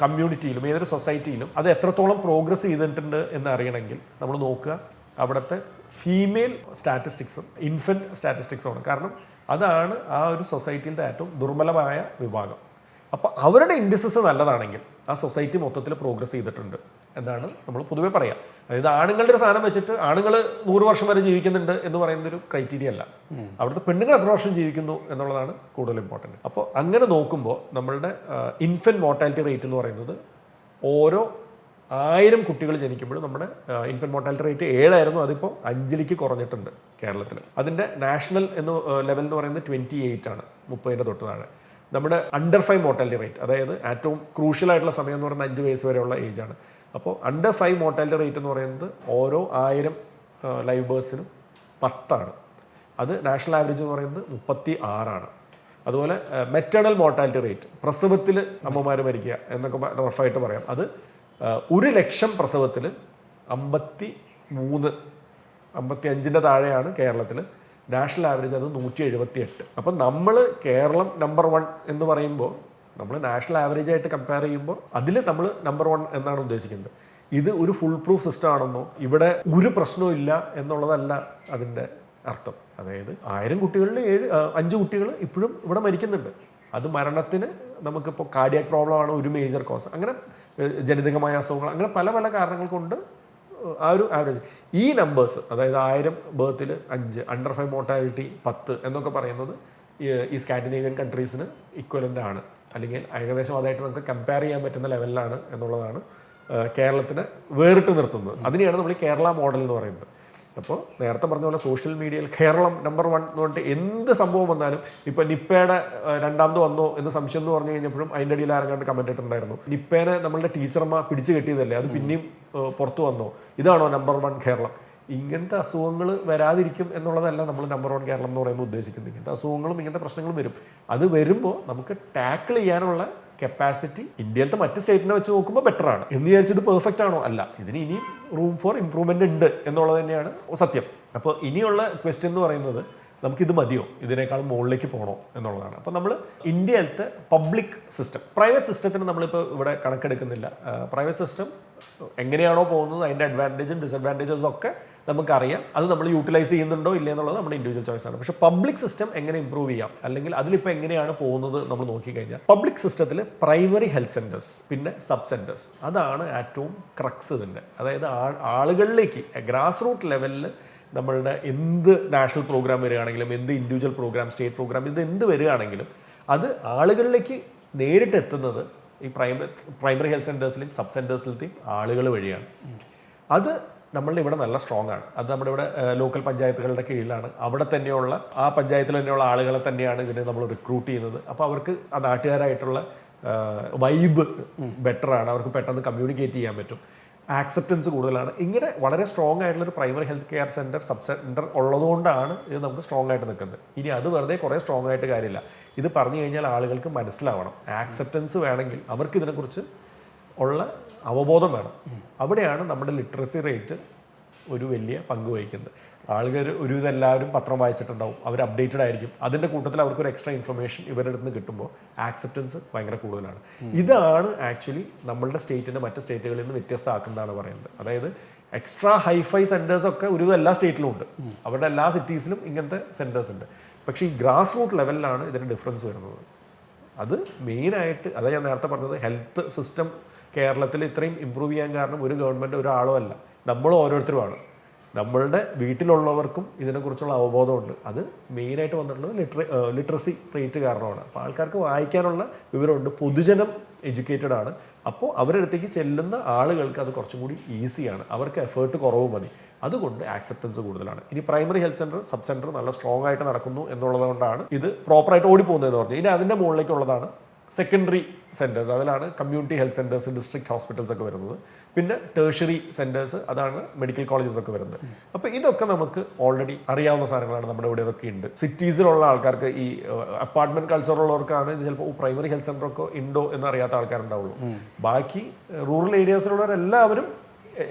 കമ്മ്യൂണിറ്റിയിലും ഏതൊരു സൊസൈറ്റിയിലും അത് എത്രത്തോളം പ്രോഗ്രസ് ചെയ്തിട്ടുണ്ട് എന്ന് അറിയണമെങ്കിൽ നമ്മൾ നോക്കുക അവിടുത്തെ ഫീമെയിൽ സ്റ്റാറ്റിസ്റ്റിക്സും ഇൻഫൻറ്റ് സ്റ്റാറ്റിസ്റ്റിക്സുമാണ്. കാരണം അതാണ് ആ ഒരു സൊസൈറ്റിയിലത്തെ ഏറ്റവും ദുർബലമായ വിഭാഗം. അപ്പോൾ അവരുടെ ഇൻഡിസസ് നല്ലതാണെങ്കിൽ ആ സൊസൈറ്റി മൊത്തത്തിൽ പ്രോഗ്രസ് ചെയ്തിട്ടുണ്ട് എന്നാണ് നമ്മൾ പൊതുവെ പറയാം. അതായത് ആണുങ്ങളുടെ ഒരു സാധനം വെച്ചിട്ട് ആണുങ്ങൾ 100 വർഷം വരെ ജീവിക്കുന്നുണ്ട് എന്ന് പറയുന്നൊരു ക്രൈറ്റീരിയ അല്ല. അവിടുത്തെ പെണ്ണുങ്ങൾ എത്ര വർഷം ജീവിക്കുന്നു എന്നുള്ളതാണ് കൂടുതൽ ഇമ്പോർട്ടൻറ്റ്. അപ്പോൾ അങ്ങനെ നോക്കുമ്പോൾ നമ്മളുടെ ഇൻഫൻറ്റ് മോർട്ടാലിറ്റി റേറ്റ് എന്ന് പറയുന്നത് ഓരോ 1000 കുട്ടികൾ ജനിക്കുമ്പോഴും നമ്മുടെ ഇൻഫൻറ്റ് മോർട്ടാലിറ്റി റേറ്റ് 7 ആയിരുന്നു, അതിപ്പോൾ 5ലേക്ക് കുറഞ്ഞിട്ടുണ്ട് കേരളത്തിൽ. അതിൻ്റെ നാഷണൽ ലെവൽ എന്ന് പറയുന്നത് 28 ആണ്, 30ൻ്റെ തൊട്ട് താഴെ. നമ്മുടെ അണ്ടർ 5 മോർട്ടാലിറ്റി റേറ്റ്, അതായത് ഏറ്റവും ക്രൂഷ്യൽ ആയിട്ടുള്ള സമയം എന്ന് പറയുന്നത് 5 വയസ്സ് വരെയുള്ള ഏജാണ്. അപ്പോൾ അണ്ടർ 5 മോർട്ടാലിറ്റി റേറ്റ് എന്ന് പറയുന്നത് ഓരോ 1000 ലൈവ് ബേർഡ്സിനും 10 അത് നാഷണൽ ആവറേജ് എന്ന് പറയുന്നത് 36. അതുപോലെ മെറ്റേണൽ മോർട്ടാലിറ്റി റേറ്റ്, പ്രസവത്തിൽ അമ്മമാർ മരിക്കുക എന്നൊക്കെ റഫായിട്ട് പറയാം, അത് 1,00,000 പ്രസവത്തിൽ 55 താഴെയാണ് കേരളത്തിൽ. നാഷണൽ ആവറേജ് അത് 178. അപ്പം നമ്മൾ കേരളം നമ്പർ 1 എന്ന് പറയുമ്പോൾ നമ്മൾ നാഷണൽ ആവറേജ് ആയിട്ട് കമ്പയർ ചെയ്യുമ്പോൾ അതിൽ നമ്മൾ നമ്പർ 1 എന്നാണ് ഉദ്ദേശിക്കുന്നത്. ഇത് ഒരു ഫുൾ പ്രൂഫ് സിസ്റ്റം ആണെന്നോ ഇവിടെ ഒരു പ്രശ്നവും ഇല്ല എന്നുള്ളതല്ല അതിൻ്റെ അർത്ഥം. അതായത് 1000 കുട്ടികളിൽ 5 കുട്ടികൾ ഇപ്പോഴും ഇവിടെ മരിക്കുന്നുണ്ട്. അത് മരണത്തിന് നമുക്കിപ്പോൾ കാർഡിയാക് പ്രോബ്ലം ആണ് ഒരു മേജർ കോസ്, അങ്ങനെ ജനിതകമായ അസുഖങ്ങൾ, അങ്ങനെ പല പല കാരണങ്ങൾ കൊണ്ട് ആ ഒരു ആവറേജ് ഈ നമ്പേഴ്സ്, അതായത് 1000 ബേർത്തിൽ 5, അണ്ടർ 5 മോർട്ടാലിറ്റി 10 എന്നൊക്കെ പറയുന്നത് ഈ സ്കാൻഡിനേവിയൻ കൺട്രീസിന് ഇക്വലൻ്റ് ആണ്, അല്ലെങ്കിൽ ഏകദേശം അതായിട്ട് നമുക്ക് കമ്പയർ ചെയ്യാൻ പറ്റുന്ന ലെവലിലാണ് എന്നുള്ളതാണ് കേരളത്തിനെ വേറിട്ട് നിർത്തുന്നത്. അതിനെയാണ് നമ്മൾ ഈ കേരള മോഡൽ എന്ന് പറയുന്നത്. അപ്പോൾ നേരത്തെ പറഞ്ഞ പോലെ സോഷ്യൽ മീഡിയയിൽ കേരളം നമ്പർ 1 എന്ന് പറഞ്ഞിട്ട് എന്ത് സംഭവം വന്നാലും, ഇപ്പോൾ നിപ്പയുടെ 2ാമത് വന്നോ എന്ന് സംശയം എന്ന് പറഞ്ഞു കഴിഞ്ഞപ്പോഴും അതിൻ്റെ അടിയിൽ ആരെങ്കിലും കമൻറ്റ് ഇട്ടിട്ടുണ്ടായിരുന്നു, നിപ്പേനെ നമ്മളുടെ ടീച്ചർമാർ പിടിച്ചു കെട്ടിയതല്ലേ, അത് പിന്നെയും പുറത്തു വന്നോ, ഇതാണോ നമ്പർ 1 കേരളം? ഇങ്ങനത്തെ അസുഖങ്ങൾ വരാതിരിക്കും എന്നുള്ളതല്ല നമ്മൾ നമ്പർ 1 കേരളം എന്ന് പറയുമ്പോൾ ഉദ്ദേശിക്കുന്നത്. ഇങ്ങനത്തെ അസുഖങ്ങളും ഇങ്ങനത്തെ പ്രശ്നങ്ങളും വരും. അത് വരുമ്പോൾ നമുക്ക് ടാക്കിൾ ചെയ്യാനുള്ള കപ്പാസിറ്റി ഇന്ത്യയിലത്തെ മറ്റ് സ്റ്റേറ്റിനെ വെച്ച് നോക്കുമ്പോൾ ബെറ്റർ ആണ് എന്ന് വിചാരിച്ചത് പെർഫെക്റ്റ് ആണോ? അല്ല, ഇതിന് ഇനിയും റൂം ഫോർ ഇംപ്രൂവ്മെന്റ് ഉണ്ട് എന്നുള്ളത് തന്നെയാണ് സത്യം. അപ്പോൾ ഇനിയുള്ള ക്വസ്റ്റ്യൻ എന്ന് പറയുന്നത് നമുക്കിത് മതിയോ, ഇതിനേക്കാളും മുകളിലേക്ക് പോകണോ എന്നുള്ളതാണ്. അപ്പോൾ നമ്മൾ ഇന്ത്യയിലത്തെ പബ്ലിക് സിസ്റ്റം, പ്രൈവറ്റ് സിസ്റ്റത്തിന് നമ്മളിപ്പോൾ ഇവിടെ കണക്കെടുക്കുന്നില്ല. പ്രൈവറ്റ് സിസ്റ്റം എങ്ങനെയാണോ പോകുന്നത് അതിൻ്റെ അഡ്വാൻറ്റേജും ഡിസഡ്വാൻറ്റേജസും ഒക്കെ നമുക്കറിയാം. അത് നമ്മൾ യൂട്ടിലൈസ് ചെയ്യുന്നുണ്ടോ ഇല്ല എന്നുള്ളത് നമ്മുടെ ഇൻഡിവിജ്വൽ ചോയ്സ് ആണ്. പക്ഷേ പബ്ലിക് സിസ്റ്റം എങ്ങനെ ഇംപ്രൂവ് ചെയ്യാം, അല്ലെങ്കിൽ അതിലിപ്പോൾ എങ്ങനെയാണ് പോകുന്നത് നമ്മൾ നോക്കിക്കഴിഞ്ഞാൽ, പബ്ലിക് സിസ്റ്റത്തിൽ പ്രൈമറി ഹെൽത്ത് സെൻറ്റേഴ്സ്, പിന്നെ സബ് സെൻറ്റേഴ്സ്, അതാണ് ഏറ്റവും ക്രക്സ് ഇതിൻ്റെ. അതായത് ആളുകളിലേക്ക് ഗ്രാസ് റൂട്ട് ലെവലിൽ നമ്മളുടെ എന്ത് നാഷണൽ പ്രോഗ്രാം വരികയാണെങ്കിലും, എന്ത് ഇൻഡിവിജ്വൽ പ്രോഗ്രാം, സ്റ്റേറ്റ് പ്രോഗ്രാം, ഇത് എന്ത് വരികയാണെങ്കിലും അത് ആളുകളിലേക്ക് നേരിട്ട് എത്തുന്നത് ഈ പ്രൈമറി ഹെൽത്ത് സെൻറ്റേഴ്സിലെയും സബ് സെൻറ്റേഴ്സിലത്തെയും ആളുകൾ വഴിയാണ്. അത് നമ്മളുടെ ഇവിടെ നല്ല സ്ട്രോങ് ആണ്. അത് നമ്മുടെ ഇവിടെ ലോക്കൽ പഞ്ചായത്തുകളുടെ കീഴിലാണ്. അവിടെ തന്നെയുള്ള ആ പഞ്ചായത്തിൽ തന്നെയുള്ള ആളുകളെ തന്നെയാണ് ഇതിന് നമ്മൾ റിക്രൂട്ട് ചെയ്യുന്നത്. അപ്പോൾ അവർക്ക് ആ നാട്ടുകാരായിട്ടുള്ള വൈബ് ബെറ്ററാണ്, അവർക്ക് പെട്ടെന്ന് കമ്മ്യൂണിക്കേറ്റ് ചെയ്യാൻ പറ്റും, ആക്സെപ്റ്റൻസ് കൂടുതലാണ്. ഇങ്ങനെ വളരെ സ്ട്രോങ് ആയിട്ടുള്ളൊരു primary health care centre, sub centre ഉള്ളതുകൊണ്ടാണ് ഇത് നമുക്ക് സ്ട്രോങ് ആയിട്ട് നിൽക്കുന്നത്. ഇനി അത് വെറുതെ കുറേ സ്ട്രോങ് ആയിട്ട് കാര്യമില്ല. ഇത് പറഞ്ഞു കഴിഞ്ഞാൽ ആളുകൾക്ക് മനസ്സിലാവണം. ആക്സെപ്റ്റൻസ് വേണമെങ്കിൽ അവർക്ക് ഇതിനെക്കുറിച്ച് ഉള്ള അവബോധം വേണം. അവിടെയാണ് നമ്മുടെ ലിറ്ററസി റേറ്റ് ഒരു വലിയ പങ്ക് വഹിക്കുന്നത്. ആളുകൾ എല്ലാവരും പത്രം വായിച്ചിട്ടുണ്ടാവും, അവർ അപ്ഡേറ്റഡ് ആയിരിക്കും. അതിൻ്റെ കൂട്ടത്തിൽ അവർക്കൊരു എക്സ്ട്രാ ഇൻഫർമേഷൻ ഇവരുടെ അടുത്ത് നിന്ന് കിട്ടുമ്പോൾ ആക്സെപ്റ്റൻസ് ഭയങ്കര കൂടുതലാണ്. ഇതാണ് ആക്ച്വലി നമ്മളുടെ സ്റ്റേറ്റിനെ മറ്റ് സ്റ്റേറ്റുകളിൽ നിന്ന് വ്യത്യസ്തമാക്കുന്നതാണ് പറയുന്നത്. അതായത് എക്സ്ട്രാ ഹൈഫൈ സെൻറ്റേഴ്സൊക്കെ എല്ലാ സ്റ്റേറ്റിലും ഉണ്ട്, അവരുടെ എല്ലാ സിറ്റീസിലും ഇങ്ങനത്തെ സെൻറ്റേഴ്സ് ഉണ്ട്. പക്ഷേ ഈ ഗ്രാസ് റൂട്ട് ലെവലിലാണ് ഇതിന് ഡിഫറൻസ് വരുന്നത്. അത് മെയിനായിട്ട് അതാ ഞാൻ നേരത്തെ പറഞ്ഞത്, ഹെൽത്ത് സിസ്റ്റം കേരളത്തിൽ ഇത്രയും ഇമ്പ്രൂവ് ചെയ്യാൻ കാരണം ഒരു ഗവൺമെൻറ് ഒരാളോ അല്ല, നമ്മൾ ഓരോരുത്തരുമാണ്. നമ്മളുടെ വീട്ടിലുള്ളവർക്കും ഇതിനെക്കുറിച്ചുള്ള അവബോധമുണ്ട്. അത് മെയിനായിട്ട് വന്നിട്ടുള്ളത് ലിറ്ററസി റേറ്റ് കാരണമാണ്. അപ്പോൾ ആൾക്കാർക്ക് വായിക്കാനുള്ള വിവരമുണ്ട്, പൊതുജനം എഡ്യൂക്കേറ്റഡ് ആണ്. അപ്പോൾ അവരുടെ അടുത്തേക്ക് ചെല്ലുന്ന ആളുകൾക്ക് അത് കുറച്ചും കൂടി ഈസിയാണ്, അവർക്ക് എഫേർട്ട് കുറവ് മതി. അതുകൊണ്ട് ആക്സെപ്റ്റൻസ് കൂടുതലാണ്. ഇനി primary health centre, sub centre നല്ല സ്ട്രോങ് ആയിട്ട് നടക്കുന്നു എന്നുള്ളത് കൊണ്ടാണ് ഇത് പ്രോപ്പറായിട്ട് ഓടിപ്പോകുന്നതെന്ന് പറഞ്ഞു. ഇനി അതിൻ്റെ മുകളിലേക്കുള്ളതാണ് സെക്കൻഡറി സെൻറ്റേഴ്സ്. അതിലാണ് community health centres, district hospitals ഒക്കെ വരുന്നത്. പിന്നെ ടേഴ്ഷറി സെൻറ്റേഴ്സ്, അതാണ് മെഡിക്കൽ കോളേജസ് ഒക്കെ വരുന്നത്. അപ്പോൾ ഇതൊക്കെ നമുക്ക് ഓൾറെഡി അറിയാവുന്ന സാധനങ്ങളാണ്. നമ്മുടെ ഇവിടെ ഇതൊക്കെ ഉണ്ട്. സിറ്റീസിലുള്ള ആൾക്കാർക്ക്, ഈ അപ്പാർട്ട്മെന്റ് കൾച്ചറുള്ളവർക്കാണ് ഇത് ചിലപ്പോൾ പ്രൈമറി ഹെൽത്ത് സെൻ്റർ ഒക്കെ ഉണ്ടോ എന്ന് അറിയാത്ത ആൾക്കാരുണ്ടാവുള്ളൂ. ബാക്കി റൂറൽ ഏരിയാസിലുള്ളവരെല്ലാവരും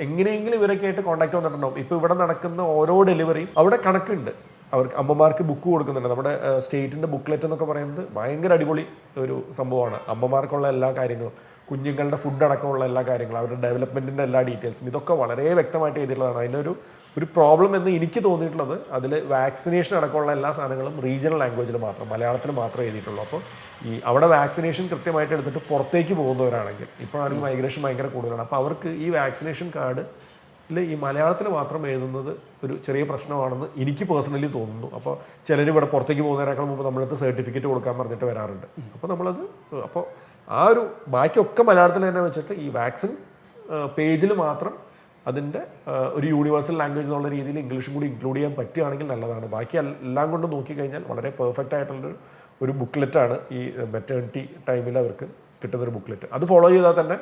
എങ്ങനെയെങ്കിലും ഇവരൊക്കെ ആയിട്ട് കോൺടാക്ട് വന്നിട്ടുണ്ടാവും. ഇപ്പോൾ ഇവിടെ നടക്കുന്ന ഓരോ ഡെലിവറിയും അവിടെ കണക്കുണ്ട്. അവർക്ക് അമ്മമാർക്ക് ബുക്ക് കൊടുക്കുന്നുണ്ട്. നമ്മുടെ സ്റ്റേറ്റിൻ്റെ ബുക്ക്ലെറ്റ് എന്നൊക്കെ പറയുന്നത് ഭയങ്കര അടിപൊളി ഒരു സംഭവമാണ്. അമ്മമാർക്കുള്ള എല്ലാ കാര്യങ്ങളും, കുഞ്ഞുങ്ങളുടെ ഫുഡ് അടക്കമുള്ള എല്ലാ കാര്യങ്ങളും, അവരുടെ ഡെവലപ്മെൻറ്റിൻ്റെ എല്ലാ ഡീറ്റെയിൽസും ഇതൊക്കെ വളരെ വ്യക്തമായിട്ട് എഴുതിയിട്ടുള്ളതാണ്. അതിനൊരു പ്രോബ്ലം എന്ന് എനിക്ക് തോന്നിയിട്ടുള്ളത്, അതിൽ വാക്സിനേഷൻ അടക്കമുള്ള എല്ലാ സാധനങ്ങളും റീജിയണൽ ലാംഗ്വേജിൽ മാത്രം, മലയാളത്തിൽ മാത്രമേ എഴുതിയിട്ടുള്ളൂ. അപ്പോൾ ഈ അവിടെ വാക്സിനേഷൻ കൃത്യമായിട്ട് എടുത്തിട്ട് പുറത്തേക്ക് പോകുന്നവരാണെങ്കിൽ, ഇപ്പോഴാണെങ്കിൽ മൈഗ്രേഷൻ ഭയങ്കര കൂടുതലാണ്. അപ്പോൾ അവർക്ക് ഈ വാക്സിനേഷൻ കാർഡ് ഈ മലയാളത്തിൽ മാത്രം എഴുതുന്നത് ഒരു ചെറിയ പ്രശ്നമാണെന്ന് എനിക്ക് പേഴ്സണലി തോന്നുന്നു. അപ്പോൾ ചിലർ ഇവിടെ പുറത്തേക്ക് പോകുന്നതിനേക്കാൾ മുമ്പ് നമ്മളടുത്ത് സർട്ടിഫിക്കറ്റ് കൊടുക്കാൻ പറഞ്ഞിട്ട് വരാറുണ്ട്. അപ്പോൾ ആ ഒരു ബാക്കിയൊക്കെ മലയാളത്തിൽ തന്നെ വെച്ചിട്ട് ഈ വാക്സിൻ പേജിൽ മാത്രം അതിൻ്റെ ഒരു യൂണിവേഴ്സൽ ലാംഗ്വേജ് എന്നുള്ള രീതിയിൽ ഇംഗ്ലീഷും കൂടി ഇൻക്ലൂഡ് ചെയ്യാൻ പറ്റുകയാണെങ്കിൽ നല്ലതാണ്. ബാക്കി എല്ലാം കൊണ്ട് നോക്കിക്കഴിഞ്ഞാൽ വളരെ പെർഫെക്റ്റ് ആയിട്ടുള്ളൊരു ബുക്ക്ലെറ്റാണ് ഈ മെറ്റേണിറ്റി ടൈമിൽ അവർക്ക് കിട്ടുന്നൊരു ബുക്ക്ലെറ്റ്. അത് ഫോളോ ചെയ്താൽ തന്നെ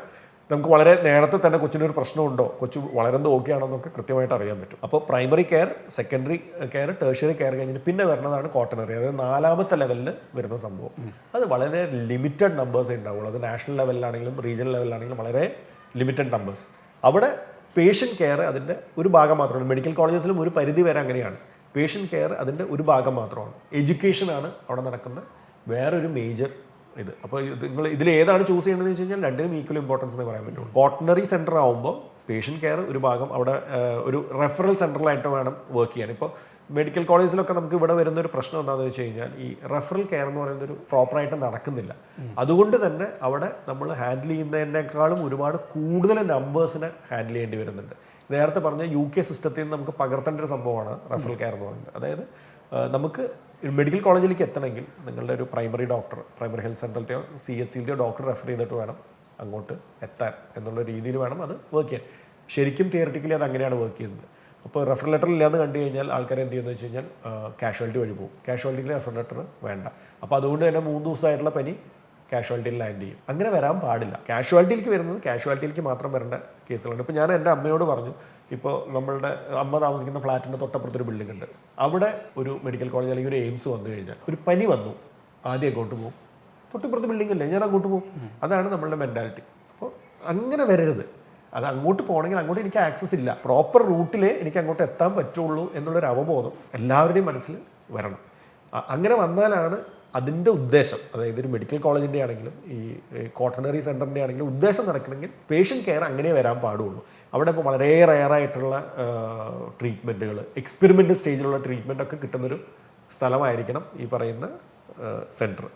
നമുക്ക് വളരെ നേരത്തെ തന്നെ കൊച്ചിനൊരു പ്രശ്നമുണ്ടോ, കൊച്ചു വളരുന്നത് ഓക്കെ ആണോ എന്നൊക്കെ കൃത്യമായിട്ട് അറിയാൻ പറ്റും. അപ്പോൾ primary care, secondary care, tertiary care കഴിഞ്ഞിട്ട് പിന്നെ വരുന്നതാണ് ക്വാട്ടർണറി, അതായത് 4ാമത്തെ ലെവലിൽ വരുന്ന സംഭവം. അത് വളരെ ലിമിറ്റഡ് നമ്പേഴ്സേ ഉണ്ടാവുള്ളൂ. അത് നാഷണൽ ലെവലിലാണെങ്കിലും റീജിയണൽ ലെവലിലാണെങ്കിലും വളരെ ലിമിറ്റഡ് നമ്പേഴ്സ്. അവിടെ പേഷ്യൻ്റ് കെയർ അതിൻ്റെ ഒരു ഭാഗം മാത്രമാണ്. മെഡിക്കൽ കോളേജസിലും ഒരു പരിധി വരെ അങ്ങനെയാണ്. പേഷ്യൻ്റ് കെയർ അതിൻ്റെ ഒരു ഭാഗം മാത്രമാണ്. എഡ്യൂക്കേഷനാണ് അവിടെ നടക്കുന്ന വേറൊരു മേജർ ഇത്. അപ്പോൾ നിങ്ങൾ ഇതിൽ ഏതാണ് ചൂസ് ചെയ്യേണ്ടതെന്ന് വെച്ച് കഴിഞ്ഞാൽ രണ്ടിനും ഈക്വൽ ഇമ്പോർട്ടൻസ് എന്ന് പറയാൻ പറ്റുള്ളൂ. ക്വാട്ടർണറി സെൻറ്റർ ആകുമ്പോൾ പേഷ്യൻ്റ് കെയർ ഒരു ഭാഗം, അവിടെ ഒരു റെഫറൽ സെൻറ്ററിലായിട്ട് വേണം വർക്ക് ചെയ്യാൻ. ഇപ്പോൾ മെഡിക്കൽ കോളേജിലൊക്കെ നമുക്ക് ഇവിടെ വരുന്ന ഒരു പ്രശ്നം എന്താണെന്ന് വെച്ച് കഴിഞ്ഞാൽ ഈ റെഫറൽ കെയർ എന്ന് പറയുന്നത് ഒരു പ്രോപ്പറായിട്ട് നടക്കുന്നില്ല. അതുകൊണ്ട് തന്നെ അവിടെ നമ്മൾ ഹാൻഡിൽ ചെയ്യുന്നതിനേക്കാളും ഒരുപാട് കൂടുതൽ നമ്പേഴ്സിനെ ഹാൻഡിൽ ചെയ്യേണ്ടി വരുന്നുണ്ട്. നേരത്തെ പറഞ്ഞ UK സിസ്റ്റത്തിൽ നിന്ന് നമുക്ക് പകർത്തേണ്ട ഒരു സംഭവമാണ് റെഫറൽ കെയർ എന്ന് പറയുന്നത്. അതായത് നമുക്ക് മെഡിക്കൽ കോളേജിലേക്ക് എത്തണമെങ്കിൽ നിങ്ങളുടെ ഒരു പ്രൈമറി ഡോക്ടർ, പ്രൈമറി ഹെൽത്ത് സെൻ്ററിലത്തെയോ CHCയിലത്തെയോ ഡോക്ടർ റെഫർ ചെയ്തിട്ട് വേണം അങ്ങോട്ട് എത്താൻ എന്നുള്ള രീതിയിൽ വേണം അത് വർക്ക് ചെയ്യാൻ. ശരിക്കും തിയററ്റിക്കലി അത് അങ്ങനെയാണ് വർക്ക് ചെയ്യുന്നത്. അപ്പോൾ റെഫർ ലെറ്റർ ഇല്ലാന്ന് കണ്ടു കഴിഞ്ഞാൽ ആൾക്കാർ എന്ത് ചെയ്യുന്നത് വെച്ച് കഴിഞ്ഞാൽ കാഷ്വാലിറ്റി വഴി പോകും. കാഷ്വാലിറ്റിയിൽ റെഫർ ലെറ്റർ വേണ്ട. അപ്പോൾ അതുകൊണ്ട് തന്നെ 3 ദിവസമായിട്ടുള്ള പനി കാഷ്വാലിറ്റിയിൽ ലാൻഡ് ചെയ്യും. അങ്ങനെ വരാൻ പാടില്ല. കാഷ്വാലിറ്റിയിലേക്ക് വരുന്നത് കാഷ്വാലിറ്റിയിലേക്ക് മാത്രം വരേണ്ട കേസുകളുണ്ട്. ഇപ്പോൾ ഞാൻ എൻ്റെ അമ്മയോട് പറഞ്ഞു, ഇപ്പോൾ നമ്മളുടെ അമ്മ താമസിക്കുന്ന ഫ്ലാറ്റിൻ്റെ തൊട്ടപ്പുറത്തൊരു ബിൽഡിംഗ് ഉണ്ട്. അവിടെ ഒരു മെഡിക്കൽ കോളേജ് അല്ലെങ്കിൽ ഒരു എയിംസ് വന്നു കഴിഞ്ഞാൽ ഒരു പനി വന്നു, ആദ്യം അങ്ങോട്ട് പോകും. തൊട്ടിപ്പുറത്ത് ബിൽഡിംഗ് അല്ലേ, ഞാൻ അങ്ങോട്ട് പോകും. അതാണ് നമ്മളുടെ മെൻറ്റാലിറ്റി. അപ്പോൾ അങ്ങനെ വരരുത്. അത് അങ്ങോട്ട് പോകണമെങ്കിൽ അങ്ങോട്ട് എനിക്ക് ആക്സസ് ഇല്ല, പ്രോപ്പർ റൂട്ടിലേ എനിക്ക് അങ്ങോട്ട് എത്താൻ പറ്റുള്ളൂ എന്നുള്ളൊരു അവബോധം എല്ലാവരുടെയും മനസ്സിൽ വരണം. അങ്ങനെ വന്നാലാണ് അതിൻ്റെ ഉദ്ദേശം, അതായത് ഒരു മെഡിക്കൽ കോളേജിൻ്റെ ആണെങ്കിലും ഈ ക്വാട്ടർണറി സെൻറ്ററിൻ്റെ ആണെങ്കിലും ഉദ്ദേശം നടക്കണമെങ്കിൽ പേഷ്യൻ്റ് കെയർ അങ്ങനെ വരാൻ പാടുള്ളൂ. അവിടെ ഇപ്പോൾ വളരെ റയറായിട്ടുള്ള ട്രീറ്റ്മെൻറ്റുകൾ, എക്സ്പെരിമെൻ്റൽ സ്റ്റേജിലുള്ള ട്രീറ്റ്മെൻ്റ് ഒക്കെ കിട്ടുന്നൊരു സ്ഥലമായിരിക്കണം ഈ പറയുന്ന സെൻറ്റർ.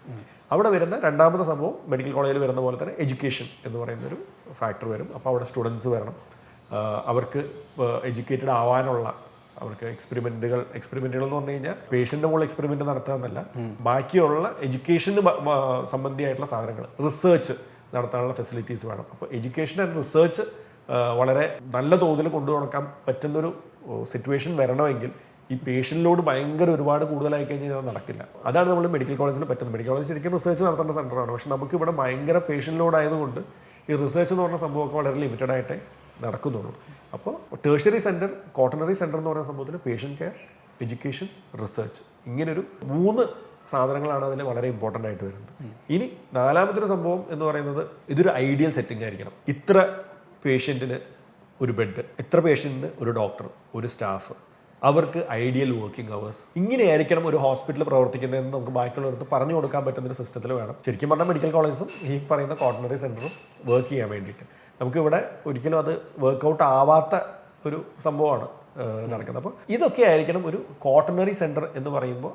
അവിടെ വരുന്ന രണ്ടാമത്തെ സംഭവം മെഡിക്കൽ കോളേജിൽ വരുന്ന പോലെ തന്നെ എഡ്യൂക്കേഷൻ എന്ന് പറയുന്നൊരു ഫാക്ടർ വരും. അപ്പോൾ അവിടെ സ്റ്റുഡൻസ് വരണം, അവർക്ക് എഡ്യൂക്കേറ്റഡ് ആവാനുള്ള, അവർക്ക് എക്സ്പെരിമെൻറ്റുകൾ എന്ന് പറഞ്ഞു കഴിഞ്ഞാൽ പേഷ്യൻ്റെ മുകളിൽ എക്സ്പെരിമെൻറ്റ് നടത്തുക എന്നല്ല, ബാക്കിയുള്ള എഡ്യൂക്കേഷന് സംബന്ധിയായിട്ടുള്ള സാധനങ്ങൾ, റിസർച്ച് നടത്താനുള്ള ഫെസിലിറ്റീസ് വേണം. അപ്പോൾ എഡ്യൂക്കേഷൻ ആൻഡ് റിസർച്ച് വളരെ നല്ല തോതിൽ കൊണ്ടുനടക്കാൻ പറ്റുന്നൊരു സിറ്റുവേഷൻ വരണമെങ്കിൽ ഈ പേഷ്യൻ്റ് ലോഡ് ഭയങ്കര ഒരുപാട് കൂടുതലായി കഴിഞ്ഞാൽ അത് നടക്കില്ല. അതാണ് നമ്മൾ മെഡിക്കൽ കോളേജിൽ പറ്റുന്നത്. മെഡിക്കൽ കോളേജ് ശരിക്കും റിസർച്ച് നടത്തേണ്ട സെൻ്ററാണ്. പക്ഷെ നമുക്ക് ഇവിടെ ഭയങ്കര പേഷ്യൻ്റ് ലോഡ് ആയതുകൊണ്ട് ഈ റിസർച്ച് എന്ന് പറഞ്ഞ സംഭവമൊക്കെ വളരെ ലിമിറ്റഡ് ആയിട്ടേ നടക്കുന്നുള്ളൂ. അപ്പോൾ ടേഴ്ഷ്യറി സെൻറ്റർ, ക്വാട്ടർണറി സെൻറ്റർ എന്ന് പറയുന്ന സംഭവത്തിൽ പേഷ്യൻ്റ് കെയർ, എഡ്യൂക്കേഷൻ, റിസർച്ച്, ഇങ്ങനൊരു 3 സാധനങ്ങളാണ് അതിൽ വളരെ ഇമ്പോർട്ടൻ്റ് ആയിട്ട് വരുന്നത്. ഇനി 4ാമതൊരു സംഭവം എന്ന് പറയുന്നത് ഇതൊരു ഐഡിയൽ സെറ്റിംഗ് ആയിരിക്കണം. ഇത്ര പേഷ്യൻറ്റിന് ഒരു ബെഡ്, ഇത്ര പേഷ്യൻറ്റിന് ഒരു ഡോക്ടർ, ഒരു സ്റ്റാഫ്, അവർക്ക് ഐഡിയൽ വർക്കിംഗ് അവേഴ്സ്, ഇങ്ങനെയായിരിക്കണം ഒരു ഹോസ്പിറ്റൽ പ്രവർത്തിക്കുന്നതെന്ന് നമുക്ക് ബാക്കിയുള്ളവർക്ക് പറഞ്ഞു കൊടുക്കാൻ പറ്റുന്നൊരു സിസ്റ്റത്തിൽ വേണം ശരിക്കും പറഞ്ഞാൽ മെഡിക്കൽ കോളേജസും ഈ പറയുന്ന ക്വാട്ടർണറി സെൻറ്ററും വർക്ക് ചെയ്യാൻ വേണ്ടിയിട്ട്. നമുക്കിവിടെ ഒരിക്കലും അത് വർക്കൗട്ട് ആവാത്ത ഒരു സംഭവമാണ് നടക്കുന്നത്. അപ്പോൾ ഇതൊക്കെ ആയിരിക്കണം ഒരു ക്വാട്ടർണറി സെൻറ്റർ എന്ന് പറയുമ്പോൾ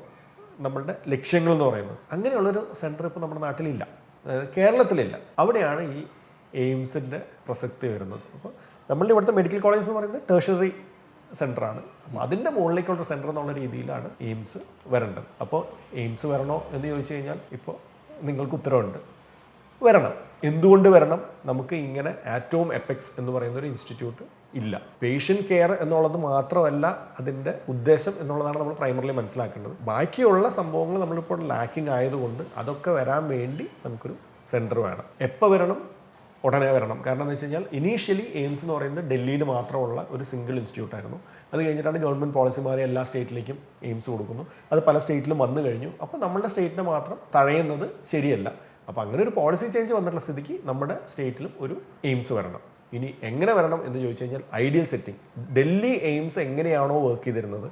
നമ്മളുടെ ലക്ഷ്യങ്ങൾ എന്ന് പറയുന്നത്. അങ്ങനെയുള്ളൊരു സെൻറ്റർ ഇപ്പോൾ നമ്മുടെ നാട്ടിലില്ല, കേരളത്തിലില്ല. അവിടെയാണ് ഈ എയിംസിൻ്റെ പ്രസക്തി വരുന്നത്. അപ്പോൾ നമ്മളുടെ ഇവിടുത്തെ മെഡിക്കൽ കോളേജ് എന്ന് പറയുന്നത് ടേഴ്ഷ്യറി സെൻ്ററാണ്. അപ്പോൾ അതിൻ്റെ മുകളിലേക്കുള്ള സെൻറ്റർ എന്നുള്ള രീതിയിലാണ് എയിംസ് വരേണ്ടത്. അപ്പോൾ എയിംസ് വരണോ എന്ന് ചോദിച്ചു കഴിഞ്ഞാൽ ഇപ്പോൾ നിങ്ങൾക്ക് ഉത്തരവുണ്ട്, വരണം. എന്തുകൊണ്ട് വരണം? നമുക്ക് ഇങ്ങനെ ആറ്റോം എപ്പെക്സ് എന്ന് പറയുന്ന ഒരു ഇൻസ്റ്റിറ്റ്യൂട്ട് ഇല്ല. പേഷ്യൻ്റ് കെയർ എന്നുള്ളത് മാത്രമല്ല അതിൻ്റെ ഉദ്ദേശം എന്നുള്ളതാണ് നമ്മൾ പ്രൈമറിലി മനസ്സിലാക്കേണ്ടത്. ബാക്കിയുള്ള സംഭവങ്ങൾ നമ്മളിപ്പോൾ ലാക്കിംഗ് ആയതുകൊണ്ട് അതൊക്കെ വരാൻ വേണ്ടി നമുക്കൊരു സെൻറ്റർ വേണം. എപ്പോൾ വരണം? ഉടനെ വരണം. കാരണം എന്ന് വെച്ച് കഴിഞ്ഞാൽ ഇനീഷ്യലി എയിംസ് എന്ന് പറയുന്നത് ഡൽഹിയിൽ മാത്രമുള്ള ഒരു സിംഗിൾ ഇൻസ്റ്റിറ്റ്യൂട്ട് ആയിരുന്നു. അത് കഴിഞ്ഞിട്ടാണ് ഗവൺമെൻറ് പോളിസി മാറി എല്ലാ സ്റ്റേറ്റിലേക്കും എയിംസ് കൊടുക്കുന്നു. അത് പല സ്റ്റേറ്റിലും വന്നു കഴിഞ്ഞു. അപ്പോൾ നമ്മുടെ സ്റ്റേറ്റിനെ മാത്രം തഴയുന്നത് ശരിയല്ല. അപ്പോൾ അങ്ങനെ ഒരു പോളിസി ചേഞ്ച് വന്നിട്ടുള്ള സ്ഥിതിക്ക് നമ്മുടെ സ്റ്റേറ്റിലും ഒരു എയിംസ് വരണം. ഇനി എങ്ങനെ വരണം എന്ന് ചോദിച്ചു കഴിഞ്ഞാൽ ഐഡിയൽ സെറ്റിംഗ്, ഡൽഹി എയിംസ് എങ്ങനെയാണോ വർക്ക് ചെയ്തിരുന്നത്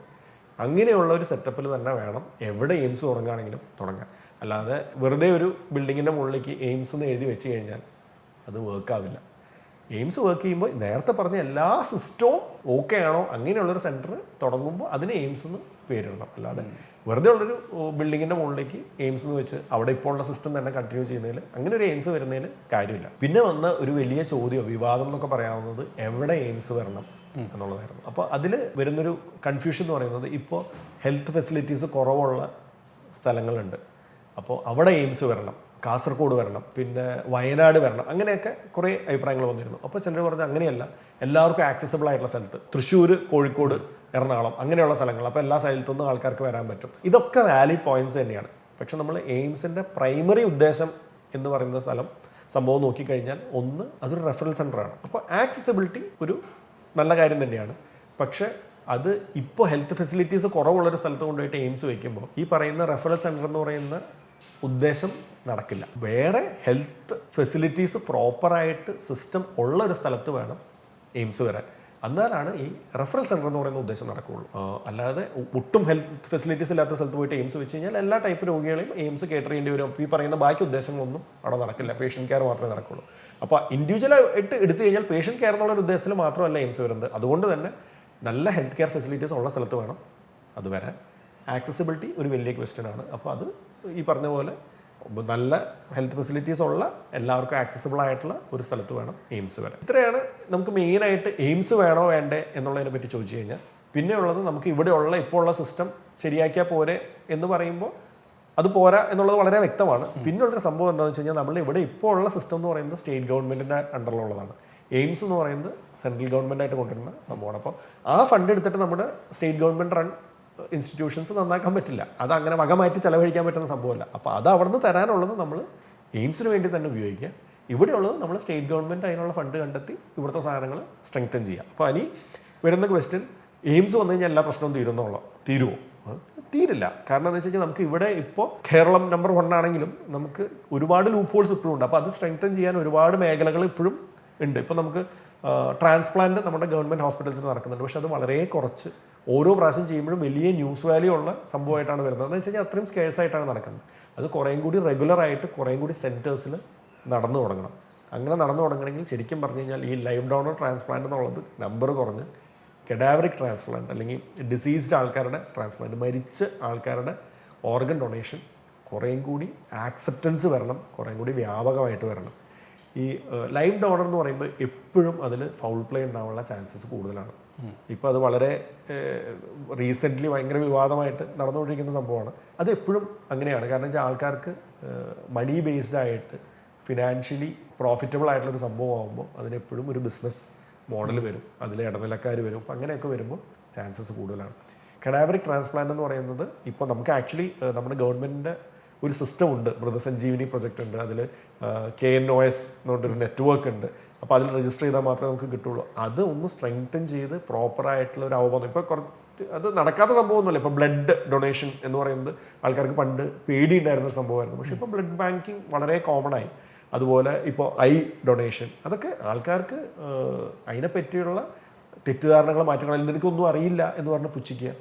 അങ്ങനെയുള്ള ഒരു സെറ്റപ്പിൽ തന്നെ വേണം എവിടെ എയിംസ് തുടങ്ങുകയാണെങ്കിലും തുടങ്ങാൻ. അല്ലാതെ വെറുതെ ഒരു ബിൽഡിങ്ങിൻ്റെ മുകളിലേക്ക് എയിംസ് എന്ന് എഴുതി വെച്ച് കഴിഞ്ഞാൽ അത് വർക്കാവില്ല. എയിംസ് വർക്ക് ചെയ്യുമ്പോൾ നേരത്തെ പറഞ്ഞ എല്ലാ സിസ്റ്റവും ഓക്കെ ആണോ അങ്ങനെയുള്ളൊരു സെൻറ്റർ തുടങ്ങുമ്പോൾ അതിന് എയിംസ് എന്ന് പേരിടണം. അല്ലാതെ വെറുതെ ഉള്ളൊരു ബിൽഡിങ്ങിൻ്റെ മുകളിലേക്ക് എയിംസ് എന്ന് വെച്ച് അവിടെ ഇപ്പോൾ ഉള്ള സിസ്റ്റം തന്നെ കണ്ടിന്യൂ ചെയ്യുന്നതിൽ അങ്ങനെ ഒരു എയിംസ് വരുന്നതിന് കാര്യമില്ല. പിന്നെ വന്ന ഒരു വലിയ ചോദ്യം, വിവാദം എന്നൊക്കെ പറയാവുന്നത് എവിടെ എയിംസ് വരണം എന്നുള്ളതായിരുന്നു. അപ്പോൾ അതിൽ വരുന്നൊരു കൺഫ്യൂഷൻ എന്ന് പറയുന്നത് ഇപ്പോൾ ഹെൽത്ത് ഫെസിലിറ്റീസ് കുറവുള്ള സ്ഥലങ്ങളുണ്ട്. അപ്പോൾ അവിടെ എയിംസ് വരണം, കാസർഗോഡ് വരണം, പിന്നെ വയനാട് വരണം, അങ്ങനെയൊക്കെ കുറേ അഭിപ്രായങ്ങൾ വന്നിരുന്നു. അപ്പോൾ ചിലർ പറഞ്ഞു അങ്ങനെയല്ല, എല്ലാവർക്കും ആക്സസിബിൾ ആയിട്ടുള്ള സ്ഥലത്ത് തൃശ്ശൂർ, കോഴിക്കോട്, എറണാകുളം അങ്ങനെയുള്ള സ്ഥലങ്ങൾ, അപ്പോൾ എല്ലാ സ്ഥലത്തു നിന്നും ആൾക്കാർക്ക് വരാൻ പറ്റും. ഇതൊക്കെ വാലിഡ് പോയിന്റ്സ് തന്നെയാണ്. പക്ഷെ നമ്മൾ എയിംസിൻ്റെ പ്രൈമറി ഉദ്ദേശം എന്ന് പറയുന്ന സ്ഥലം സംഭവം നോക്കിക്കഴിഞ്ഞാൽ ഒന്ന് അതൊരു റെഫറൽ സെൻ്ററാണ്. അപ്പോൾ ആക്സസിബിലിറ്റി ഒരു നല്ല കാര്യം തന്നെയാണ്. പക്ഷേ അത് ഇപ്പോൾ ഹെൽത്ത് ഫെസിലിറ്റീസ് കുറവുള്ളൊരു സ്ഥലത്ത് കൊണ്ടുപോയിട്ട് എയിംസ് വയ്ക്കുമ്പോൾ ഈ പറയുന്ന റെഫറൽ സെൻ്റർ എന്ന് പറയുന്ന ഉദ്ദേശം നടക്കില്ല. വേറെ ഹെൽത്ത് ഫെസിലിറ്റീസ് പ്രോപ്പറായിട്ട് സിസ്റ്റം ഉള്ള ഒരു സ്ഥലത്ത് വേണം എയിംസ് വരാൻ. എന്നാലാണ് ഈ റെഫറൽ സെൻ്റർ എന്ന് പറയുന്ന ഉദ്ദേശം നടക്കുകയുള്ളൂ. അല്ലാതെ ഒട്ടും ഹെൽത്ത് ഫെസിലിറ്റീസ് ഇല്ലാത്ത സ്ഥലത്ത് പോയിട്ട് എയിംസ് വെച്ച് കഴിഞ്ഞാൽ എല്ലാ ടൈപ്പ് രോഗികളെയും എയിംസ് കേറ്റർ ചെയ്യേണ്ടി വരും. ഈ പറയുന്ന ബാക്കി ഉദ്ദേശങ്ങളൊന്നും അവിടെ നടക്കില്ല. പേഷ്യൻ്റ് കെയർ മാത്രമേ നടക്കുള്ളൂ. അപ്പോൾ ഇൻഡിവിജ്വലായിട്ട് എടുത്തു കഴിഞ്ഞാൽ പേഷ്യൻ്റ് കെയർ എന്നുള്ളൊരു ഉദ്ദേശത്തിൽ മാത്രമല്ല എയിംസ് വരുന്നത്. അതുകൊണ്ട് തന്നെ നല്ല ഹെൽത്ത് കെയർ ഫെസിലിറ്റീസ് ഉള്ള സ്ഥലത്ത് വേണം അത് വരാൻ. ആക്സസിബിലിറ്റി ഒരു വലിയ ക്വസ്റ്റ്യൻ ആണ്. അപ്പോൾ അത് ഈ പറഞ്ഞ പോലെ നല്ല ഹെൽത്ത് ഫെസിലിറ്റീസ് ഉള്ള എല്ലാവർക്കും ആക്സസിബിൾ ആയിട്ടുള്ള ഒരു സ്ഥലത്ത് വേണം എയിംസ് വരാൻ. ഇത്രയാണ് നമുക്ക് മെയിനായിട്ട് എയിംസ് വേണോ വേണ്ടേ എന്നുള്ളതിനെ പറ്റി ചോദിച്ചു കഴിഞ്ഞാൽ. പിന്നെ ഉള്ളത് നമുക്ക് ഇവിടെയുള്ള ഇപ്പോൾ ഉള്ള സിസ്റ്റം ശരിയാക്കിയാൽ പോരെ എന്ന് പറയുമ്പോൾ അത് പോരാ എന്നുള്ളത് വളരെ വ്യക്തമാണ്. പിന്നുള്ളൊരു സംഭവം എന്താണെന്ന് വെച്ച് കഴിഞ്ഞാൽ നമ്മൾ ഇവിടെ ഇപ്പോൾ ഉള്ള സിസ്റ്റം എന്ന് പറയുന്നത് സ്റ്റേറ്റ് ഗവൺമെൻറ്റിൻ്റെ അണ്ടറിലുള്ളതാണ്. എയിംസ് എന്ന് പറയുന്നത് സെൻട്രൽ ഗവൺമെൻറ്റായിട്ട് കൊണ്ടുവരുന്ന സംഭവമാണ്. അപ്പോൾ ആ ഫണ്ട് എടുത്തിട്ട് നമ്മുടെ സ്റ്റേറ്റ് ഗവൺമെൻറ് റൺ ഇൻസ്റ്റിറ്റ്യൂഷൻസ് നന്നാക്കാൻ പറ്റില്ല. അത് അങ്ങനെ വക മാറ്റി ചിലവഴിക്കാൻ പറ്റുന്ന സംഭവമല്ല. അപ്പോൾ അത് അവിടുന്ന് തരാനുള്ളത് നമ്മൾ എയിംസിന് വേണ്ടി തന്നെ ഉപയോഗിക്കുക. ഇവിടെയുള്ളത് നമ്മൾ സ്റ്റേറ്റ് ഗവൺമെൻറ് അതിനുള്ള ഫണ്ട് കണ്ടെത്തി ഇവിടുത്തെ സാധനങ്ങൾ സ്ട്രെങ്തൻ ചെയ്യുക. അപ്പോൾ ഇനി വരുന്ന ക്വസ്റ്റ്യൻ, എയിംസ് വന്നു കഴിഞ്ഞാൽ എല്ലാ പ്രശ്നവും തീരുമോ? തീരില്ല. കാരണം എന്താ വെച്ച് കഴിഞ്ഞാൽ നമുക്ക് ഇവിടെ ഇപ്പോൾ കേരളം നമ്പർ 1 ആണെങ്കിലും നമുക്ക് ഒരുപാട് ലൂപ്പ് ഹോൾസ് ഇപ്പോഴും ഉണ്ട്. അപ്പോൾ അത് സ്ട്രെങ്തൻ ചെയ്യാൻ ഒരുപാട് മേഖലകൾ ഇപ്പോഴും ഉണ്ട്. ഇപ്പോൾ നമുക്ക് ട്രാൻസ്പ്ലാന്റ് നമ്മുടെ ഗവൺമെൻറ് ഹോസ്പിറ്റൽസിൽ നടക്കുന്നുണ്ട്. പക്ഷേ അത് വളരെ കുറച്ച്, ഓരോ പ്രാവശ്യം ചെയ്യുമ്പോഴും വലിയ ന്യൂസ് വാല്യൂ ഉള്ള സംഭവമായിട്ടാണ് വരുന്നത്. എന്ന് വെച്ച് കഴിഞ്ഞാൽ അത്രയും സ്കേഴ്സ് ആയിട്ടാണ് നടക്കുന്നത്. അത് കുറേയും കൂടി റെഗുലറായിട്ട് കുറേയും കൂടി സെൻറ്റേഴ്സിൽ നടന്നു തുടങ്ങണം. അങ്ങനെ നടന്നു തുടങ്ങണമെങ്കിൽ ശരിക്കും പറഞ്ഞു കഴിഞ്ഞാൽ ഈ ലൈവ് ഡോണർ ട്രാൻസ്പ്ലാന്റ് എന്നുള്ളത് നമ്പർ കുറഞ്ഞ് കെഡാവറിക് ട്രാൻസ്പ്ലാന്റ് അല്ലെങ്കിൽ ഡിസീസ്ഡ് ആൾക്കാരുടെ ട്രാൻസ്പ്ലാന്റ്, മരിച്ച ആൾക്കാരുടെ ഓർഗൻ ഡൊണേഷൻ കുറേയും കൂടി ആക്സെപ്റ്റൻസ് വരണം, കുറേയും കൂടി വ്യാപകമായിട്ട് വരണം. ഈ ലൈവ് ഡോണർ എന്ന് പറയുമ്പോൾ എപ്പോഴും അതിൽ ഫൗൾ പ്ലേ ഉണ്ടാവാനുള്ള ചാൻസസ് കൂടുതലാണ്. ഇപ്പോൾ അത് വളരെ റീസെൻ്റ്ലി ഭയങ്കര വിവാദമായിട്ട് നടന്നുകൊണ്ടിരിക്കുന്ന സംഭവമാണ്. അത് എപ്പോഴും അങ്ങനെയാണ്. കാരണം വെച്ചാൽ ആൾക്കാർക്ക് മണി ബേസ്ഡ് ആയിട്ട് ഫിനാൻഷ്യലി പ്രോഫിറ്റബിൾ ആയിട്ടുള്ളൊരു സംഭവം ആകുമ്പോൾ അതിനെപ്പോഴും ഒരു ബിസിനസ് മോഡൽ വരും, അതിൽ ഇടനിലക്കാർ വരും. അപ്പം അങ്ങനെയൊക്കെ വരുമ്പോൾ ചാൻസസ് കൂടുതലാണ്. കഡാവറിക് ട്രാൻസ്പ്ലാന്റ് എന്ന് പറയുന്നത് ഇപ്പോൾ നമുക്ക് ആക്ച്വലി നമ്മുടെ ഗവൺമെൻറ്റിൻ്റെ ഒരു സിസ്റ്റം ഉണ്ട്, മൃതസഞ്ജീവനി പ്രൊജക്റ്റ് ഉണ്ട്. അതിൽ KNOS എന്ന് പറഞ്ഞൊരു നെറ്റ്വർക്ക് ഉണ്ട്. അപ്പോൾ അതിൽ രജിസ്റ്റർ ചെയ്താൽ മാത്രമേ നമുക്ക് കിട്ടുള്ളൂ. അത് ഒന്ന് സ്ട്രെങ്തൻ ചെയ്ത് പ്രോപ്പറായിട്ടുള്ള ഒരു അവബോധം, ഇപ്പോൾ കുറച്ച് അത് നടക്കാത്ത സംഭവമൊന്നുമല്ല. ഇപ്പോൾ ബ്ലഡ് ഡൊണേഷൻ എന്ന് പറയുന്നത് ആൾക്കാർക്ക് പണ്ട് പേടിയുണ്ടായിരുന്ന സംഭവമായിരുന്നു. പക്ഷേ ഇപ്പോൾ ബ്ലഡ് ബാങ്കിങ് വളരെ കോമൺ ആയി. അതുപോലെ ഇപ്പോൾ ഐ ഡൊണേഷൻ, അതൊക്കെ ആൾക്കാർക്ക് അതിനെപ്പറ്റിയുള്ള തെറ്റിദ്ധാരണകൾ മാറ്റങ്ങൾ, എനിക്കൊന്നും അറിയില്ല എന്ന് പറഞ്ഞ് പുച്ഛിക്കുക.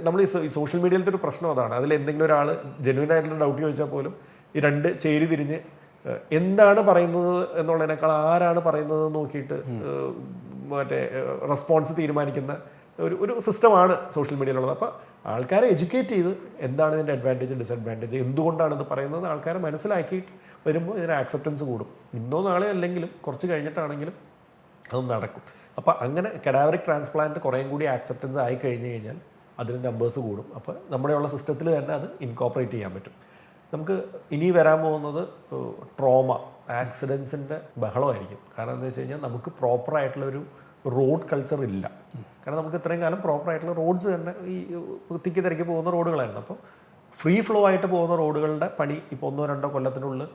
നമ്മൾ ഈ സോഷ്യൽ മീഡിയയിലത്തെ ഒരു പ്രശ്നം അതാണ്. അതിൽ എന്തെങ്കിലും ഒരാൾ ജെന്യൂൻ ആയിട്ടുള്ള ഡൗട്ട് ചോദിച്ചാൽ പോലും ഈ രണ്ട് ചേരി തിരിഞ്ഞ് എന്താണ് പറയുന്നത് എന്നുള്ളതിനേക്കാൾ ആരാണ് പറയുന്നത് നോക്കിയിട്ട് മറ്റേ റെസ്പോൺസ് തീരുമാനിക്കുന്ന ഒരു സിസ്റ്റമാണ് സോഷ്യൽ മീഡിയയിലുള്ളത്. അപ്പോൾ ആൾക്കാരെ എഡ്യൂക്കേറ്റ് ചെയ്ത് എന്താണ് ഇതിൻ്റെ അഡ്വാൻറ്റേജ് ഡിസഡ്വാൻറ്റേജ്, എന്തുകൊണ്ടാണ് ഇത് പറയുന്നത് ആൾക്കാരെ മനസ്സിലാക്കിയിട്ട് വരുമ്പോൾ ഇതിന് ആക്സെപ്റ്റൻസ് കൂടും. ഇന്നോ നാളെയോ അല്ലെങ്കിലും കുറച്ച് കഴിഞ്ഞിട്ടാണെങ്കിലും അത് നടക്കും. അപ്പോൾ അങ്ങനെ കഡാവറിക് ട്രാൻസ്പ്ലാന്റ് കുറേയും കൂടി ആക്സെപ്റ്റൻസ് ആയി കഴിഞ്ഞ് കഴിഞ്ഞാൽ അതിന് നമ്പേഴ്സ് കൂടും. അപ്പോൾ നമ്മുടെയുള്ള സിസ്റ്റത്തിൽ തന്നെ അത് ഇൻകോപ്പറേറ്റ് ചെയ്യാൻ പറ്റും. നമുക്ക് ഇനി വരാൻ പോകുന്നത് ട്രോമ, ആക്സിഡൻസിൻ്റെ ബഹളമായിരിക്കും. കാരണം എന്താ വെച്ച് കഴിഞ്ഞാൽ നമുക്ക് പ്രോപ്പറായിട്ടുള്ളൊരു റോഡ് കൾച്ചർ ഇല്ല. കാരണം നമുക്ക് ഇത്രയും കാലം പ്രോപ്പറായിട്ടുള്ള റോഡ്സ് തന്നെ ഈ തിക്കി തിരക്കി പോകുന്ന റോഡുകളായിരുന്നു. അപ്പോൾ ഫ്രീ ഫ്ലോ ആയിട്ട് പോകുന്ന റോഡുകളുടെ പണി ഇപ്പോൾ 1-2 കൊല്ലത്തിനുള്ളിൽ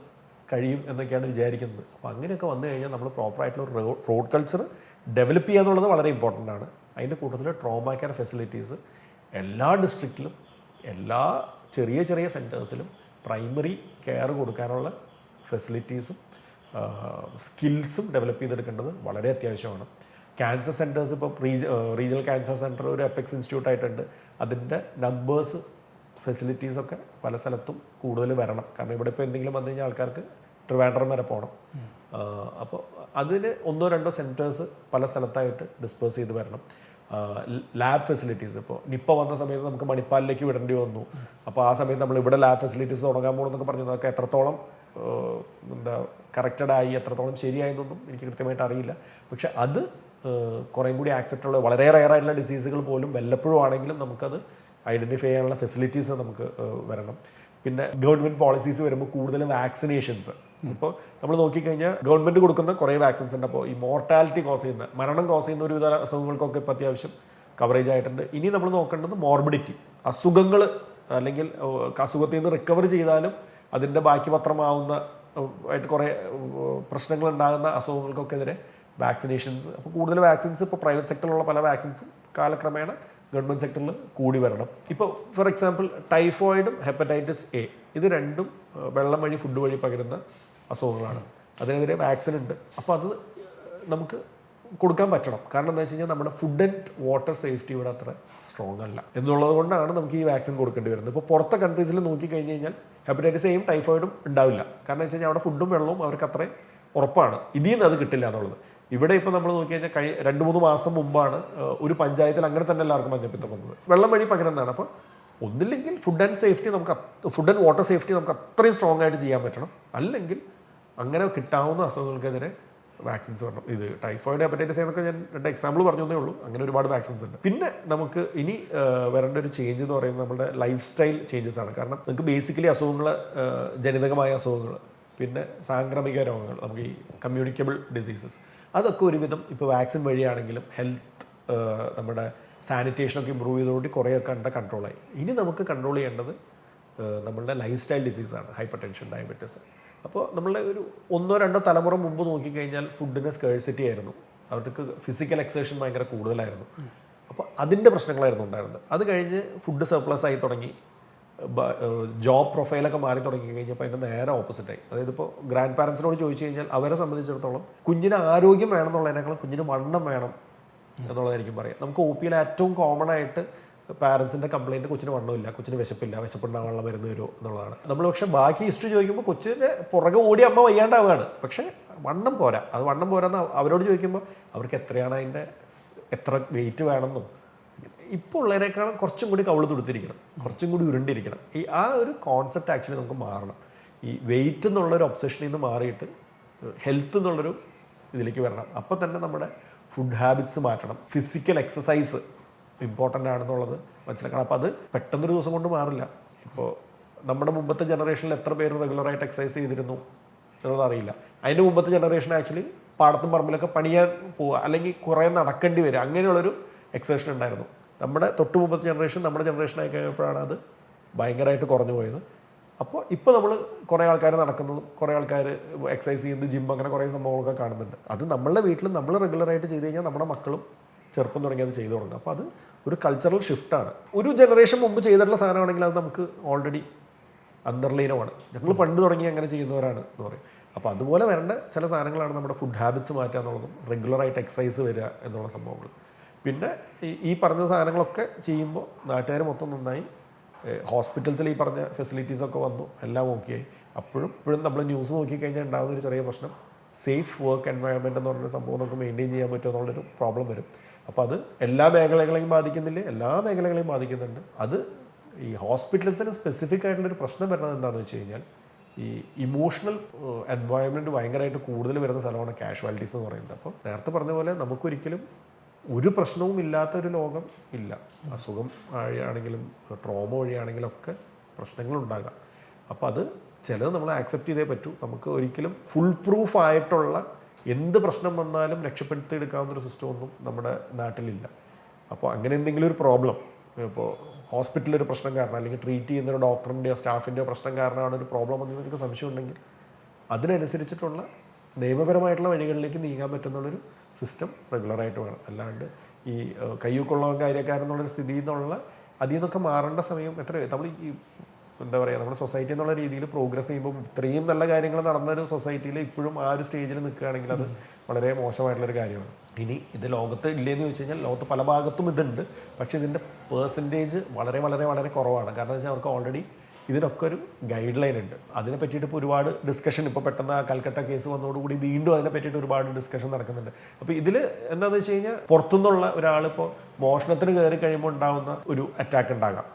കഴിയും എന്നൊക്കെയാണ് വിചാരിക്കുന്നത്. അപ്പോൾ അങ്ങനെയൊക്കെ വന്നു കഴിഞ്ഞാൽ നമ്മൾ പ്രോപ്പറായിട്ടുള്ള റോഡ് കൾച്ചർ ഡെവലപ്പ് ചെയ്യുക എന്നുള്ളത് വളരെ ഇമ്പോർട്ടൻ്റ് ആണ്. അതിൻ്റെ കൂട്ടത്തിൽ ട്രോമ കെയർ ഫെസിലിറ്റീസ് എല്ലാ ഡിസ്ട്രിക്റ്റിലും എല്ലാ ചെറിയ ചെറിയ സെൻറ്റേഴ്സിലും പ്രൈമറി കെയർ കൊടുക്കാനുള്ള ഫെസിലിറ്റീസും സ്കിൽസും ഡെവലപ്പ് ചെയ്തെടുക്കേണ്ടത് വളരെ അത്യാവശ്യമാണ്. ക്യാൻസർ സെൻറ്റേഴ്സ് ഇപ്പോൾ റീജിയണൽ ക്യാൻസർ സെൻറ്റർ ഒരു എപ്പെക്സ് ഇൻസ്റ്റിറ്റ്യൂട്ട് ആയിട്ടുണ്ട്. അതിൻ്റെ നമ്പേഴ്സ് ഫെസിലിറ്റീസൊക്കെ പല സ്ഥലത്തും കൂടുതൽ വരണം. കാരണം ഇവിടെ ഇപ്പോൾ എന്തെങ്കിലും വന്നു കഴിഞ്ഞാൽ ആൾക്കാർക്ക് ട്രിവാൻഡ്രം വരെ പോകണം. അപ്പോൾ അതിന് 1-2 സെൻറ്റേഴ്സ് പല സ്ഥലത്തായിട്ട് ഡിസ്പേഴ്സ് ചെയ്ത് വരണം. ലാബ് ഫെസിലിറ്റീസ്, ഇപ്പോൾ നിപ്പ വന്ന സമയത്ത് നമുക്ക് മണിപ്പാലിലേക്ക് വിടേണ്ടി വന്നു. അപ്പോൾ ആ സമയത്ത് നമ്മൾ ഇവിടെ ലാബ് ഫെസിലിറ്റീസ് തുടങ്ങാൻ പോകണമെന്നൊക്കെ പറഞ്ഞതൊക്കെ എത്രത്തോളം കറക്റ്റഡായി എത്രത്തോളം ശരിയായെന്നൊന്നും എനിക്ക് കൃത്യമായിട്ട് അറിയില്ല. പക്ഷെ അത് കുറേയും കൂടി ആക്സെപ്റ്റുള്ള വളരെ റയറായിട്ടുള്ള ഡിസീസുകൾ പോലും വല്ലപ്പോഴും ആണെങ്കിലും നമുക്കത് ഐഡൻറ്റിഫൈ ചെയ്യാനുള്ള ഫെസിലിറ്റീസ് നമുക്ക് വരണം. പിന്നെ ഗവൺമെൻറ് പോളിസീസ് വരുമ്പോൾ കൂടുതൽ വാക്സിനേഷൻസ്, ഇപ്പോൾ നമ്മൾ നോക്കിക്കഴിഞ്ഞാൽ ഗവൺമെൻറ് കൊടുക്കുന്ന കുറേ വാക്സിൻസ് ഉണ്ട്. അപ്പോൾ ഈ മോർട്ടാലിറ്റി കോസ് ചെയ്യുന്ന, മരണം കോസ് ചെയ്യുന്ന ഒരുവിധ അസുഖങ്ങൾക്കൊക്കെ ഇപ്പോൾ അത്യാവശ്യം കവറേജ് ആയിട്ടുണ്ട്. ഇനി നമ്മൾ നോക്കേണ്ടത് മോർബിഡിറ്റി, അസുഖങ്ങൾ അല്ലെങ്കിൽ അസുഖത്തിൽ നിന്ന് റിക്കവർ ചെയ്താലും അതിൻ്റെ ബാക്കി പത്രമാവുന്ന ആയിട്ട് കുറേ പ്രശ്നങ്ങൾ ഉണ്ടാകുന്ന അസുഖങ്ങൾക്കൊക്കെതിരെ വാക്സിനേഷൻസ്. അപ്പോൾ കൂടുതൽ വാക്സിൻസ് ഇപ്പോൾ പ്രൈവറ്റ് സെക്ടറിലുള്ള പല വാക്സിൻസും കാലക്രമേണ ഗവൺമെൻറ് സെക്ടറിൽ കൂടി വരണം. ഇപ്പോൾ ഫോർ എക്സാമ്പിൾ ടൈഫോയിഡും ഹെപ്പറ്റൈറ്റിസ് എ ഇത് രണ്ടും വെള്ളം വഴി ഫുഡ് വഴി പകരുന്ന അസുഖങ്ങളാണ്. അതിനെതിരെ വാക്സിൻ ഉണ്ട്. അപ്പോൾ അത് നമുക്ക് കൊടുക്കാൻ പറ്റണം. കാരണം എന്താ വെച്ച് കഴിഞ്ഞാൽ നമ്മുടെ ഫുഡ് ആൻഡ് വാട്ടർ സേഫ്റ്റി ഇവിടെ അത്ര സ്ട്രോങ് അല്ല എന്നുള്ളത് കൊണ്ടാണ് നമുക്ക് ഈ വാക്സിൻ കൊടുക്കേണ്ടി വരുന്നത്. ഇപ്പോൾ പുറത്തെ കൺട്രീസിൽ നോക്കിക്കഴിഞ്ഞ് കഴിഞ്ഞാൽ ഹെപ്പറ്റൈറ്റിസ് എയും ടൈഫോയിഡും ഉണ്ടാവില്ല. കാരണം വെച്ച് കഴിഞ്ഞാൽ അവിടെ ഫുഡും വെള്ളവും അവർക്ക് അത്രയും ഉറപ്പാണ്. ഇതിൽ നിന്ന് അത് കിട്ടില്ല എന്നുള്ളത്. ഇവിടെ ഇപ്പോൾ നമ്മൾ നോക്കി കഴിഞ്ഞാൽ 2-3 മാസം മുമ്പാണ് ഒരു പഞ്ചായത്തിൽ അങ്ങനെ തന്നെ എല്ലാവർക്കും മഞ്ഞപ്പിത്തം വന്നത്. വെള്ളം വഴി പകരുന്നതാണ്. അപ്പോൾ ഒന്നില്ലെങ്കിൽ food and safety food and water safety നമുക്ക് അത്രയും സ്ട്രോങ് ആയിട്ട് ചെയ്യാൻ പറ്റണം. അല്ലെങ്കിൽ അങ്ങനെ കിട്ടാവുന്ന അസുഖങ്ങൾക്കെതിരെ വാക്സിൻസ് വരണം. ഇത് ടൈഫോയിഡ് ഹെപ്പറ്റൈറ്റിസ് എന്നൊക്കെ ഞാൻ 2 എക്സാമ്പിൾ പറഞ്ഞതേ ഉള്ളൂ. അങ്ങനെ ഒരുപാട് വാക്സിൻസ് ഉണ്ട്. പിന്നെ നമുക്ക് ഇനി വരേണ്ട ഒരു ചേഞ്ച് എന്ന് പറയുന്നത് നമ്മുടെ ലൈഫ് സ്റ്റൈൽ ചേഞ്ചസ് ആണ്. കാരണം നമുക്ക് ബേസിക്കലി അസുഖങ്ങൾ, ജനിതകമായ അസുഖങ്ങൾ, പിന്നെ സാംക്രമിക രോഗങ്ങൾ, നമുക്ക് ഈ കമ്മ്യൂണിക്കബിൾ ഡിസീസസ്, അതൊക്കെ ഒരുവിധം ഇപ്പോൾ വാക്സിൻ വഴിയാണെങ്കിലും ഹെൽത്ത് നമ്മുടെ സാനിറ്റേഷനൊക്കെ ഇമ്പ്രൂവ് ചെയ്തതോടെ കുറേയൊക്കെ under കൺട്രോളായി. ഇനി നമുക്ക് കൺട്രോൾ ചെയ്യേണ്ടത് നമ്മളുടെ ലൈഫ് സ്റ്റൈൽ ഡിസീസാണ്, ഹൈപ്പർ ടെൻഷൻ, ഡയബറ്റീസ്. അപ്പോൾ നമ്മളുടെ ഒരു 1-2 തലമുറ മുമ്പ് നോക്കിക്കഴിഞ്ഞാൽ ഫുഡിന് സ്കേഴ്സിറ്റി ആയിരുന്നു. അവർക്ക് ഫിസിക്കൽ എക്സേഷൻ ഭയങ്കര കൂടുതലായിരുന്നു. അപ്പോൾ അതിൻ്റെ പ്രശ്നങ്ങളായിരുന്നു ഉണ്ടായിരുന്നത്. അത് കഴിഞ്ഞ് ഫുഡ് സർപ്ലസ് ആയി തുടങ്ങി, ജോബ് പ്രൊഫൈലൊക്കെ മാറി തുടങ്ങി കഴിഞ്ഞപ്പോൾ അതിൻ്റെ നേരെ ഓപ്പോസിറ്റായി. അതായത് ഇപ്പോൾ ഗ്രാൻഡ് പാരൻസിനോട് ചോദിച്ചു കഴിഞ്ഞാൽ അവരെ സംബന്ധിച്ചിടത്തോളം കുഞ്ഞിന് ആരോഗ്യം വേണം എന്നുള്ളതിനേക്കാളും കുഞ്ഞിന് വണ്ണം വേണം എന്നുള്ളതായിരിക്കും പറയാം. നമുക്ക് ഒ പിയിൽ ഏറ്റവും കോമൺ ആയിട്ട് പാരൻസിൻ്റെ കംപ്ലയിൻറ്റ് കൊച്ചിന് വണ്ണമില്ല, കൊച്ചിന് വിശപ്പില്ല, വിശപ്പുണ്ടാകാനുള്ള മരുന്ന് വരുമോ എന്നുള്ളതാണ്. നമ്മൾ പക്ഷേ ബാക്കി ഹിസ്റ്ററി ചോദിക്കുമ്പോൾ കൊച്ചിൻ്റെ പുറകെ ഓടി അമ്മ വയ്യാണ്ടാവുകയാണ്. പക്ഷേ വണ്ണം പോരാ. അത് വണ്ണം പോരാന്ന് അവരോട് ചോദിക്കുമ്പോൾ അവർക്ക് എത്രയാണ് അതിൻ്റെ എത്ര വെയിറ്റ് വേണമെന്നും, ഇപ്പോൾ ഉള്ളതിനേക്കാളും കുറച്ചും കൂടി കവിള് തുടുത്തിരിക്കണം, കുറച്ചും കൂടി ഉരുണ്ടിരിക്കണം. ആ ഒരു കോൺസെപ്റ്റ് ആക്ച്വലി നമുക്ക് മാറണം. ഈ വെയിറ്റ് എന്നുള്ളൊരു ഒബ്സഷനിൽ നിന്ന് മാറിയിട്ട് ഹെൽത്ത് എന്നുള്ളൊരു ഇതിലേക്ക് വരണം. അപ്പോൾ തന്നെ നമ്മുടെ ഫുഡ് ഹാബിറ്റ്സ് മാറ്റണം. ഫിസിക്കൽ എക്സസൈസ് ഇമ്പോർട്ടൻ്റ് ആണെന്നുള്ളത് മനസ്സിലാക്കണം. അപ്പോൾ അത് പെട്ടെന്നൊരു ദിവസം കൊണ്ട് മാറില്ല. ഇപ്പോൾ നമ്മുടെ മുമ്പത്തെ ജനറേഷനിൽ എത്ര പേര് റെഗുലറായിട്ട് എക്സസൈസ് ചെയ്തിരുന്നു എന്നുള്ളത് അറിയില്ല. അതിൻ്റെ മുമ്പത്തെ ജനറേഷൻ ആക്ച്വലി പാടത്തും പറമ്പിലൊക്കെ പണിയാൻ പോവുക, അല്ലെങ്കിൽ കുറേ നടക്കേണ്ടി വരിക, അങ്ങനെയുള്ളൊരു എക്സസൈസ് ഉണ്ടായിരുന്നു. നമ്മുടെ തൊട്ട് മുമ്പത്തെ ജനറേഷൻ നമ്മുടെ ജനറേഷനായി കഴിഞ്ഞപ്പോഴാണ് അത് ഭയങ്കരമായിട്ട് കുറഞ്ഞു പോയത്. അപ്പോൾ ഇപ്പോൾ നമ്മൾ കുറേ ആൾക്കാർ നടക്കുന്നതും കുറേ ആൾക്കാർ എക്സസൈസ് ചെയ്യുന്നത്, ജിം, അങ്ങനെ കുറേ സംഭവങ്ങളൊക്കെ കാണുന്നുണ്ട്. അത് നമ്മളുടെ വീട്ടിൽ നമ്മൾ റെഗുലറായിട്ട് ചെയ്ത് കഴിഞ്ഞാൽ നമ്മുടെ മക്കളും ചെറുപ്പം തുടങ്ങി അത് ചെയ്തു തുടങ്ങും. അപ്പോൾ അത് ഒരു കൾച്ചറൽ ഷിഫ്റ്റാണ്. ഒരു ജനറേഷൻ മുമ്പ് ചെയ്തിട്ടുള്ള സാധനമാണെങ്കിൽ അത് നമുക്ക് ഓൾറെഡി അന്തർലീനമാണ്. ഞങ്ങൾ പണ്ട് തുടങ്ങി അങ്ങനെ ചെയ്യുന്നവരാണ് എന്ന് പറയും. അപ്പോൾ അതുപോലെ വരേണ്ട ചില സാധനങ്ങളാണ് നമ്മുടെ ഫുഡ് ഹാബിറ്റ്സ് മാറ്റുക എന്നുള്ളതും റെഗുലറായിട്ട് എക്സസൈസ് വരിക എന്നുള്ള സംഭവങ്ങൾ. പിന്നെ ഈ പറഞ്ഞ സാധനങ്ങളൊക്കെ ചെയ്യുമ്പോൾ നാട്ടുകാർ മൊത്തം നന്നായി, ഹോസ്പിറ്റൽസിൽ ഈ പറഞ്ഞ ഫെസിലിറ്റീസൊക്കെ വന്നു, എല്ലാം ഓക്കെയായി. ഇപ്പോഴും നമ്മൾ ന്യൂസ് നോക്കിക്കഴിഞ്ഞാൽ ഉണ്ടാകുന്ന ഒരു ചെറിയ പ്രശ്നം, സേഫ് വർക്ക് എൻവയൺമെൻറ്റ് എന്ന് പറഞ്ഞൊരു സംഭവം നമുക്ക് മെയിൻറ്റെയിൻ ചെയ്യാൻ പറ്റുമോ എന്നുള്ളൊരു പ്രോബ്ലം വരും. അപ്പോൾ അത് എല്ലാ മേഖലകളെയും ബാധിക്കുന്നില്ല, എല്ലാ മേഖലകളെയും ബാധിക്കുന്നുണ്ട്. അത് ഈ ഹോസ്പിറ്റൽസിന് സ്പെസിഫിക് ആയിട്ടുള്ളൊരു പ്രശ്നം വരുന്നത് എന്താണെന്ന് വെച്ച് കഴിഞ്ഞാൽ ഈ ഇമോഷണൽ എൻവയൺമെൻറ്റ് ഭയങ്കരമായിട്ട് കൂടുതൽ വരുന്ന സ്ഥലമാണ് കാഷ്വാലിറ്റീസ് എന്ന് പറയുന്നത്. അപ്പോൾ നേരത്തെ പറഞ്ഞ പോലെ നമുക്കൊരിക്കലും ഒരു പ്രശ്നവും ഇല്ലാത്തൊരു ലോകം ഇല്ല. അസുഖം വഴിയാണെങ്കിലും ട്രോമ വഴിയാണെങ്കിലും ഒക്കെ പ്രശ്നങ്ങളുണ്ടാകാം. അപ്പോൾ അത് ചിലത് നമ്മൾ ആക്സെപ്റ്റ് ചെയ്തേ പറ്റൂ. നമുക്ക് ഒരിക്കലും ഫുൾ പ്രൂഫ് ആയിട്ടുള്ള എന്ത് പ്രശ്നം വന്നാലും രക്ഷപ്പെടുത്തിയെടുക്കാവുന്നൊരു സിസ്റ്റം ഒന്നും നമ്മുടെ നാട്ടിലില്ല. അപ്പോൾ അങ്ങനെ എന്തെങ്കിലും ഒരു പ്രോബ്ലം, ഇപ്പോൾ ഹോസ്പിറ്റലൊരു പ്രശ്നം കാരണം, അല്ലെങ്കിൽ ട്രീറ്റ് ചെയ്യുന്നൊരു ഡോക്ടറിൻ്റെയോ സ്റ്റാഫിൻ്റെയോ പ്രശ്നം കാരണമാണ് ഒരു പ്രോബ്ലം എന്ന് നിങ്ങൾക്ക് സംശയം ഉണ്ടെങ്കിൽ അതിനനുസരിച്ചിട്ടുള്ള നിയമപരമായിട്ടുള്ള വഴികളിലേക്ക് നീങ്ങാൻ പറ്റുന്നുള്ളൊരു സിസ്റ്റം റെഗുലറായിട്ട് വേണം. അല്ലാണ്ട് ഈ കയ്യൂക്കുള്ളവൻ കാര്യക്കാരെന്നുള്ളൊരു സ്ഥിതിയിൽ നിന്നുള്ള അതിൽ നിന്നൊക്കെ മാറേണ്ട സമയം നമ്മൾ ഈ എന്താ പറയുക, നമ്മുടെ സൊസൈറ്റി എന്നുള്ള രീതിയിൽ പ്രോഗ്രസ് ചെയ്യുമ്പോൾ ഇത്രയും നല്ല കാര്യങ്ങൾ നടന്നൊരു സൊസൈറ്റിയിൽ ഇപ്പോഴും ആ ഒരു സ്റ്റേജിൽ നിൽക്കുകയാണെങ്കിൽ അത് വളരെ മോശമായിട്ടുള്ളൊരു കാര്യമാണ്. ഇനി ഇത് ലോകത്ത് ഇല്ലയെന്ന് ചോദിച്ചു കഴിഞ്ഞാൽ ലോകത്ത് പല ഭാഗത്തും ഇതുണ്ട്. പക്ഷേ ഇതിൻ്റെ പേഴ്സൻറ്റേജ് വളരെ വളരെ വളരെ കുറവാണ്. കാരണം എന്ന് വെച്ചാൽ അവർക്ക് ഓൾറെഡി ഇതിനൊക്കെ ഒരു ഗൈഡ് ലൈൻ ഉണ്ട്. അതിനെ പറ്റിയിട്ട് ഇപ്പോൾ ഒരുപാട് ഡിസ്കഷൻ, ഇപ്പോൾ പെട്ടെന്ന് ആ കൽക്കട്ട കേസ് വന്നതോടുകൂടി വീണ്ടും അതിനെ പറ്റിയിട്ട് ഒരുപാട് ഡിസ്കഷൻ നടക്കുന്നുണ്ട്. അപ്പോൾ ഇതിൽ എന്താണെന്ന് വെച്ച് കഴിഞ്ഞാൽ പുറത്തുനിന്നുള്ള ഒരാളിപ്പോൾ മോഷണത്തിന് കയറി കഴിയുമ്പോൾ ഉണ്ടാകുന്ന ഒരു അറ്റാക്ക് ഉണ്ടാകാം.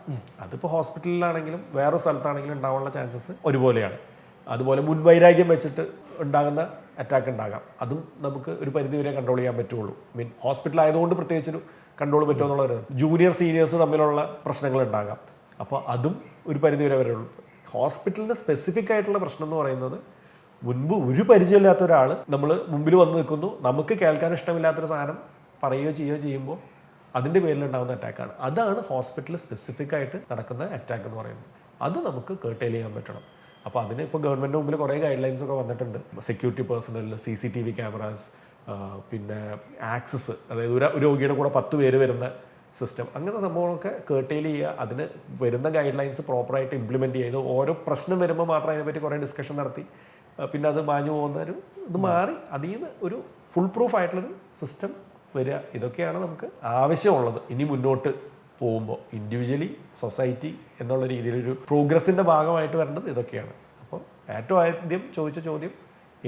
അതിപ്പോൾ ഹോസ്പിറ്റലിലാണെങ്കിലും വേറെ സ്ഥലത്താണെങ്കിലും ഉണ്ടാകാനുള്ള ചാൻസസ് ഒരുപോലെയാണ്. അതുപോലെ മുൻവൈരാഗ്യം വെച്ചിട്ട് ഉണ്ടാകുന്ന അറ്റാക്ക് ഉണ്ടാകാം. അതും നമുക്ക് ഒരു പരിധി വരെ കൺട്രോൾ ചെയ്യാൻ പറ്റുള്ളൂ. ഹോസ്പിറ്റൽ ആയതുകൊണ്ട് പ്രത്യേകിച്ചൊരു കൺട്രോൾ പറ്റുമോ എന്നുള്ളത്. ജൂനിയർ സീനിയേഴ്സ് തമ്മിലുള്ള പ്രശ്നങ്ങൾ ഉണ്ടാകാം. അപ്പോൾ അതും ഒരു പരിധി വരെ വരുള്ളൂ. ഹോസ്പിറ്റലിൻ്റെ സ്പെസിഫിക് ആയിട്ടുള്ള പ്രശ്നം എന്ന് പറയുന്നത് മുൻപ് ഒരു പരിചയമില്ലാത്ത ഒരാൾ നമ്മൾ മുമ്പിൽ വന്ന് നിൽക്കുന്നു, നമുക്ക് കേൾക്കാൻ ഇഷ്ടമില്ലാത്തൊരു സാധനം പറയുകയോ ചെയ്യുകയോ ചെയ്യുമ്പോൾ അതിൻ്റെ പേരിലുണ്ടാകുന്ന അറ്റാക്കാണ്. അതാണ് ഹോസ്പിറ്റലിൽ സ്പെസിഫിക് ആയിട്ട് നടക്കുന്ന അറ്റാക്ക് എന്ന് പറയുന്നത്. അത് നമുക്ക് കേർട്ടൈൽ ചെയ്യാൻ പറ്റണം. അപ്പോൾ അതിന് ഇപ്പോൾ ഗവൺമെൻറ് മുമ്പിൽ കുറേ ഗൈഡ് ലൈൻസ് ഒക്കെ വന്നിട്ടുണ്ട്. സെക്യൂരിറ്റി പേഴ്സണൽ, CCTV ക്യാമറാസ്, പിന്നെ ആക്സസ്, അതായത് ഒരു രോഗിയുടെ കൂടെ 10 പേര് വരുന്ന സിസ്റ്റം, അങ്ങനത്തെ സംഭവങ്ങളൊക്കെ കേർട്ടൈൽ ചെയ്യുക. അതിന് വരുന്ന ഗൈഡ് ലൈൻസ് പ്രോപ്പറായിട്ട് ഇംപ്ലിമെൻറ്റ് ചെയ്ത് ഓരോ പ്രശ്നം വരുമ്പോൾ മാത്രം അതിനെപ്പറ്റി കുറേ ഡിസ്കഷൻ നടത്തി പിന്നെ അത് മാഞ്ഞു പോകുന്നൊരു ഇത് മാറി അതിൽ നിന്ന് ഒരു ഫുൾ പ്രൂഫ് ആയിട്ടുള്ളൊരു സിസ്റ്റം വരിക. ഇതൊക്കെയാണ് നമുക്ക് ആവശ്യമുള്ളത് ഇനി മുന്നോട്ട് പോകുമ്പോൾ. ഇൻഡിവിജ്വലി, സൊസൈറ്റി എന്നുള്ള രീതിയിലൊരു പ്രോഗ്രസിൻ്റെ ഭാഗമായിട്ട് വരേണ്ടത് ഇതൊക്കെയാണ്. അപ്പോൾ ഏറ്റവും ആദ്യം ചോദിച്ച ചോദ്യം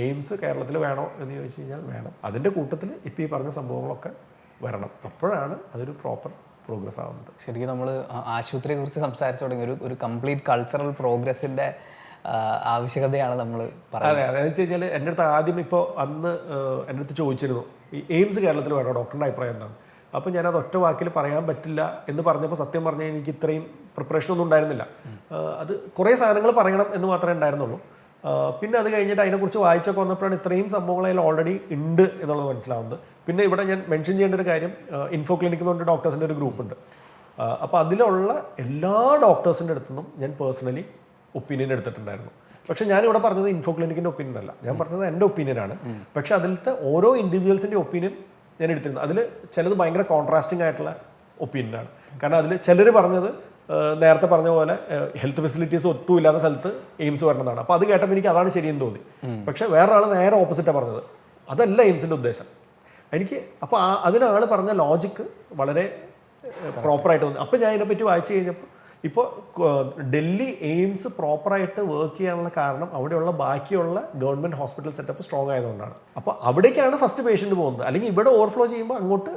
എയിംസ് കേരളത്തിൽ വേണോ എന്ന് ചോദിച്ചു കഴിഞ്ഞാൽ വേണം. അതിൻ്റെ കൂട്ടത്തിൽ ഇപ്പോൾ ഈ പറഞ്ഞ സംഭവങ്ങളൊക്കെ വരണം. അപ്പോഴാണ് അതൊരു പ്രോപ്പർ പ്രോഗ്രസ് ആവുന്നത്. ശരിക്കും നമ്മൾ ആശുപത്രിയെ കുറിച്ച് സംസാരിച്ചു തുടങ്ങി ഒരു കംപ്ലീറ്റ് കൾച്ചറൽ പ്രോഗ്രസിൻ്റെ ആവശ്യകതയാണ് നമ്മൾ പറയുന്നത്. അതെ, അതെന്ന് വെച്ച് കഴിഞ്ഞാൽ എൻ്റെ അടുത്ത് ആദ്യം ഇപ്പോൾ അന്ന് എൻ്റെ അടുത്ത് ചോദിച്ചിരുന്നു ഈ എയിംസ് കേരളത്തിൽ വേണോ, ഡോക്ടറുടെ അഭിപ്രായം എന്താണ്. അപ്പോൾ ഞാനത് ഒറ്റ വാക്കിൽ പറയാൻ പറ്റില്ല എന്ന് പറഞ്ഞപ്പോൾ സത്യം പറഞ്ഞാൽ എനിക്ക് ഇത്രയും പ്രിപ്പറേഷനൊന്നും ഉണ്ടായിരുന്നില്ല. അത് കുറേ സാധനങ്ങൾ പറയണം എന്ന് മാത്രമേ ഉണ്ടായിരുന്നുള്ളൂ. പിന്നെ അത് കഴിഞ്ഞിട്ട് അതിനെക്കുറിച്ച് വായിച്ചൊക്കെ വന്നപ്പോഴാണ് ഇത്രയും സംഭവങ്ങൾ അതിൽ ഓൾറെഡി ഉണ്ട് എന്നുള്ളത് മനസ്സിലാവുന്നത്. പിന്നെ ഇവിടെ ഞാൻ മെൻഷൻ ചെയ്യേണ്ട ഒരു കാര്യം, ഇൻഫോ ക്ലിനിക് എന്ന് പറഞ്ഞ ഡോക്ടേഴ്സിൻ്റെ ഒരു ഗ്രൂപ്പ് ഉണ്ട്. അപ്പോൾ അതിലുള്ള എല്ലാ ഡോക്ടേഴ്സിൻ്റെ അടുത്തുനിന്നും ഞാൻ പേഴ്സണലി ഒപ്പീനിയൻ എടുത്തിട്ടുണ്ടായിരുന്നു. പക്ഷേ ഞാനിവിടെ പറഞ്ഞത് ഇൻഫോ ക്ലിനിക്കിൻ്റെ ഒപ്പീനിയൻ അല്ല, ഞാൻ പറഞ്ഞത് എൻ്റെ ഒപ്പീനിയനാണ്. പക്ഷേ അതിലത്തെ ഓരോ ഇൻഡിവിജ്വൽസിൻ്റെ ഒപ്പീനിയൻ ഞാൻ എടുത്തിരുന്നു. അതിൽ ചിലത് ഭയങ്കര കോൺട്രാസ്റ്റിംഗ് ആയിട്ടുള്ള ഒപ്പീനിയനാണ്. കാരണം അതിൽ ചിലർ പറഞ്ഞത് നേരത്തെ പറഞ്ഞ പോലെ ഹെൽത്ത് ഫെസിലിറ്റീസ് ഒട്ടും ഇല്ലാത്ത സ്ഥലത്ത് എയിംസ് വരണമെന്നാണ്. അപ്പോൾ അത് കേട്ടപ്പോൾ എനിക്ക് അതാണ് ശരിയെന്ന് തോന്നി. പക്ഷേ വേറെ ആൾ നേരെ ഓപ്പോസിറ്റാണ് പറഞ്ഞത്, അതല്ല എയിംസിൻ്റെ ഉദ്ദേശം എനിക്ക്. അപ്പോൾ അതിനാൾ പറഞ്ഞ ലോജിക്ക് വളരെ പ്രോപ്പറായിട്ട് തോന്നി. അപ്പോൾ ഞാൻ ഇതിനെപ്പറ്റി വായിച്ചു കഴിഞ്ഞപ്പോൾ ഇപ്പോൾ ഡൽഹി എയിംസ് പ്രോപ്പറായിട്ട് വർക്ക് ചെയ്യാനുള്ള കാരണം അവിടെയുള്ള ബാക്കിയുള്ള ഗവൺമെൻറ് ഹോസ്പിറ്റൽ സെറ്റപ്പ് സ്ട്രോങ് ആയതുകൊണ്ടാണ്. അപ്പോൾ അവിടേക്കാണ് ഫസ്റ്റ് പേഷ്യൻ്റ് പോകുന്നത്. അല്ലെങ്കിൽ ഇവിടെ ഓവർഫ്ലോ ചെയ്യുമ്പോൾ അങ്ങോട്ട്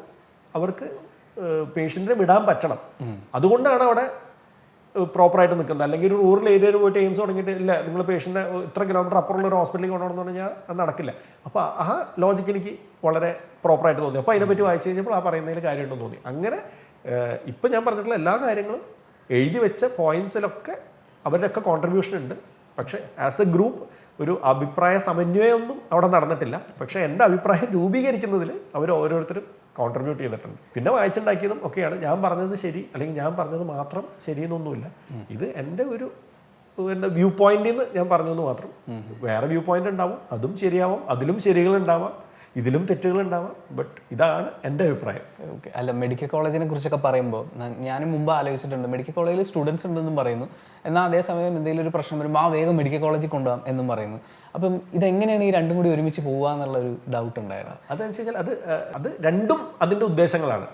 അവർക്ക് പേഷ്യൻറ്റിനെ വിടാൻ പറ്റണം. അതുകൊണ്ടാണ് അവിടെ പ്രോപ്പറായിട്ട് നിൽക്കുന്നത്. അല്ലെങ്കിൽ ഒരു റൂറൽ ഏരിയയിൽ പോയിട്ട് എയിംസ് തുടങ്ങിയിട്ട് ഇല്ല നിങ്ങൾ പേഷ്യൻ്റെ ഇത്ര കിലോമീറ്റർ അപ്പുറമുള്ള ഒരു ഹോസ്പിറ്റലിൽ കൊണ്ടുപോകണമെന്ന് പറഞ്ഞാൽ അത് നടക്കില്ല. അപ്പോൾ ആ ലോജിക്ക് എനിക്ക് വളരെ പ്രോപ്പറായിട്ട് തോന്നി. അപ്പോൾ അതിനെപ്പറ്റി വായിച്ചു കഴിഞ്ഞപ്പോൾ ആ പറയുന്നതിൽ കാര്യമുണ്ടെന്ന് തോന്നി. അങ്ങനെ ഇപ്പം ഞാൻ പറഞ്ഞിട്ടുള്ള എല്ലാ കാര്യങ്ങളും എഴുതി വെച്ച പോയിന്റ്സിലൊക്കെ അവരുടെയൊക്കെ കോൺട്രിബ്യൂഷൻ ഉണ്ട്. പക്ഷേ ആസ് എ ഗ്രൂപ്പ് ഒരു അഭിപ്രായ സമന്വയമൊന്നും അവിടെ നടന്നിട്ടില്ല. പക്ഷേ എൻ്റെ അഭിപ്രായം രൂപീകരിക്കുന്നതിൽ അവർ ഓരോരുത്തരും കോൺട്രിബ്യൂട്ട് ചെയ്തിട്ടുണ്ട്. പിന്നെ വായിച്ചുണ്ടാക്കിയതും ഒക്കെയാണ്. ഞാൻ പറഞ്ഞത് ശരി അല്ലെങ്കിൽ ഞാൻ പറഞ്ഞത് മാത്രം ശരിയെന്നൊന്നുമില്ല. ഇത് എൻ്റെ ഒരു എന്താ വ്യൂ പോയിന്റിൽ നിന്ന് ഞാൻ പറഞ്ഞതെന്ന് മാത്രം. വേറെ വ്യൂ പോയിന്റ് ഉണ്ടാവും, അതും ശരിയാവാം, അതിലും ശരികളുണ്ടാവാം, ഇതിലും തെറ്റുകളുണ്ടാവാം. ബട്ട് ഇതാണ് എൻ്റെ അഭിപ്രായം. ഓക്കെ. അല്ല, മെഡിക്കൽ കോളേജിനെ കുറിച്ചൊക്കെ പറയുമ്പോൾ ഞാനും മുമ്പ് ആലോചിച്ചിട്ടുണ്ട്. മെഡിക്കൽ കോളേജിൽ സ്റ്റുഡൻസ് ഉണ്ടെന്നും പറയുന്നു, എന്നാൽ അതേസമയം എന്തെങ്കിലും ഒരു പ്രശ്നം വരുമ്പോൾ ആ വേഗം മെഡിക്കൽ കോളേജിൽ കൊണ്ടുപോകാം എന്നും പറയുന്നു. അപ്പം ഇതെങ്ങനെയാണ് ഈ രണ്ടും കൂടി ഒരുമിച്ച് പോകുക എന്നുള്ളൊരു ഡൗട്ട് ഉണ്ടായിരുന്നു. അതെന്ന് വെച്ച് കഴിഞ്ഞാൽ അത് രണ്ടും അതിൻ്റെ ഉദ്ദേശങ്ങളാണ്.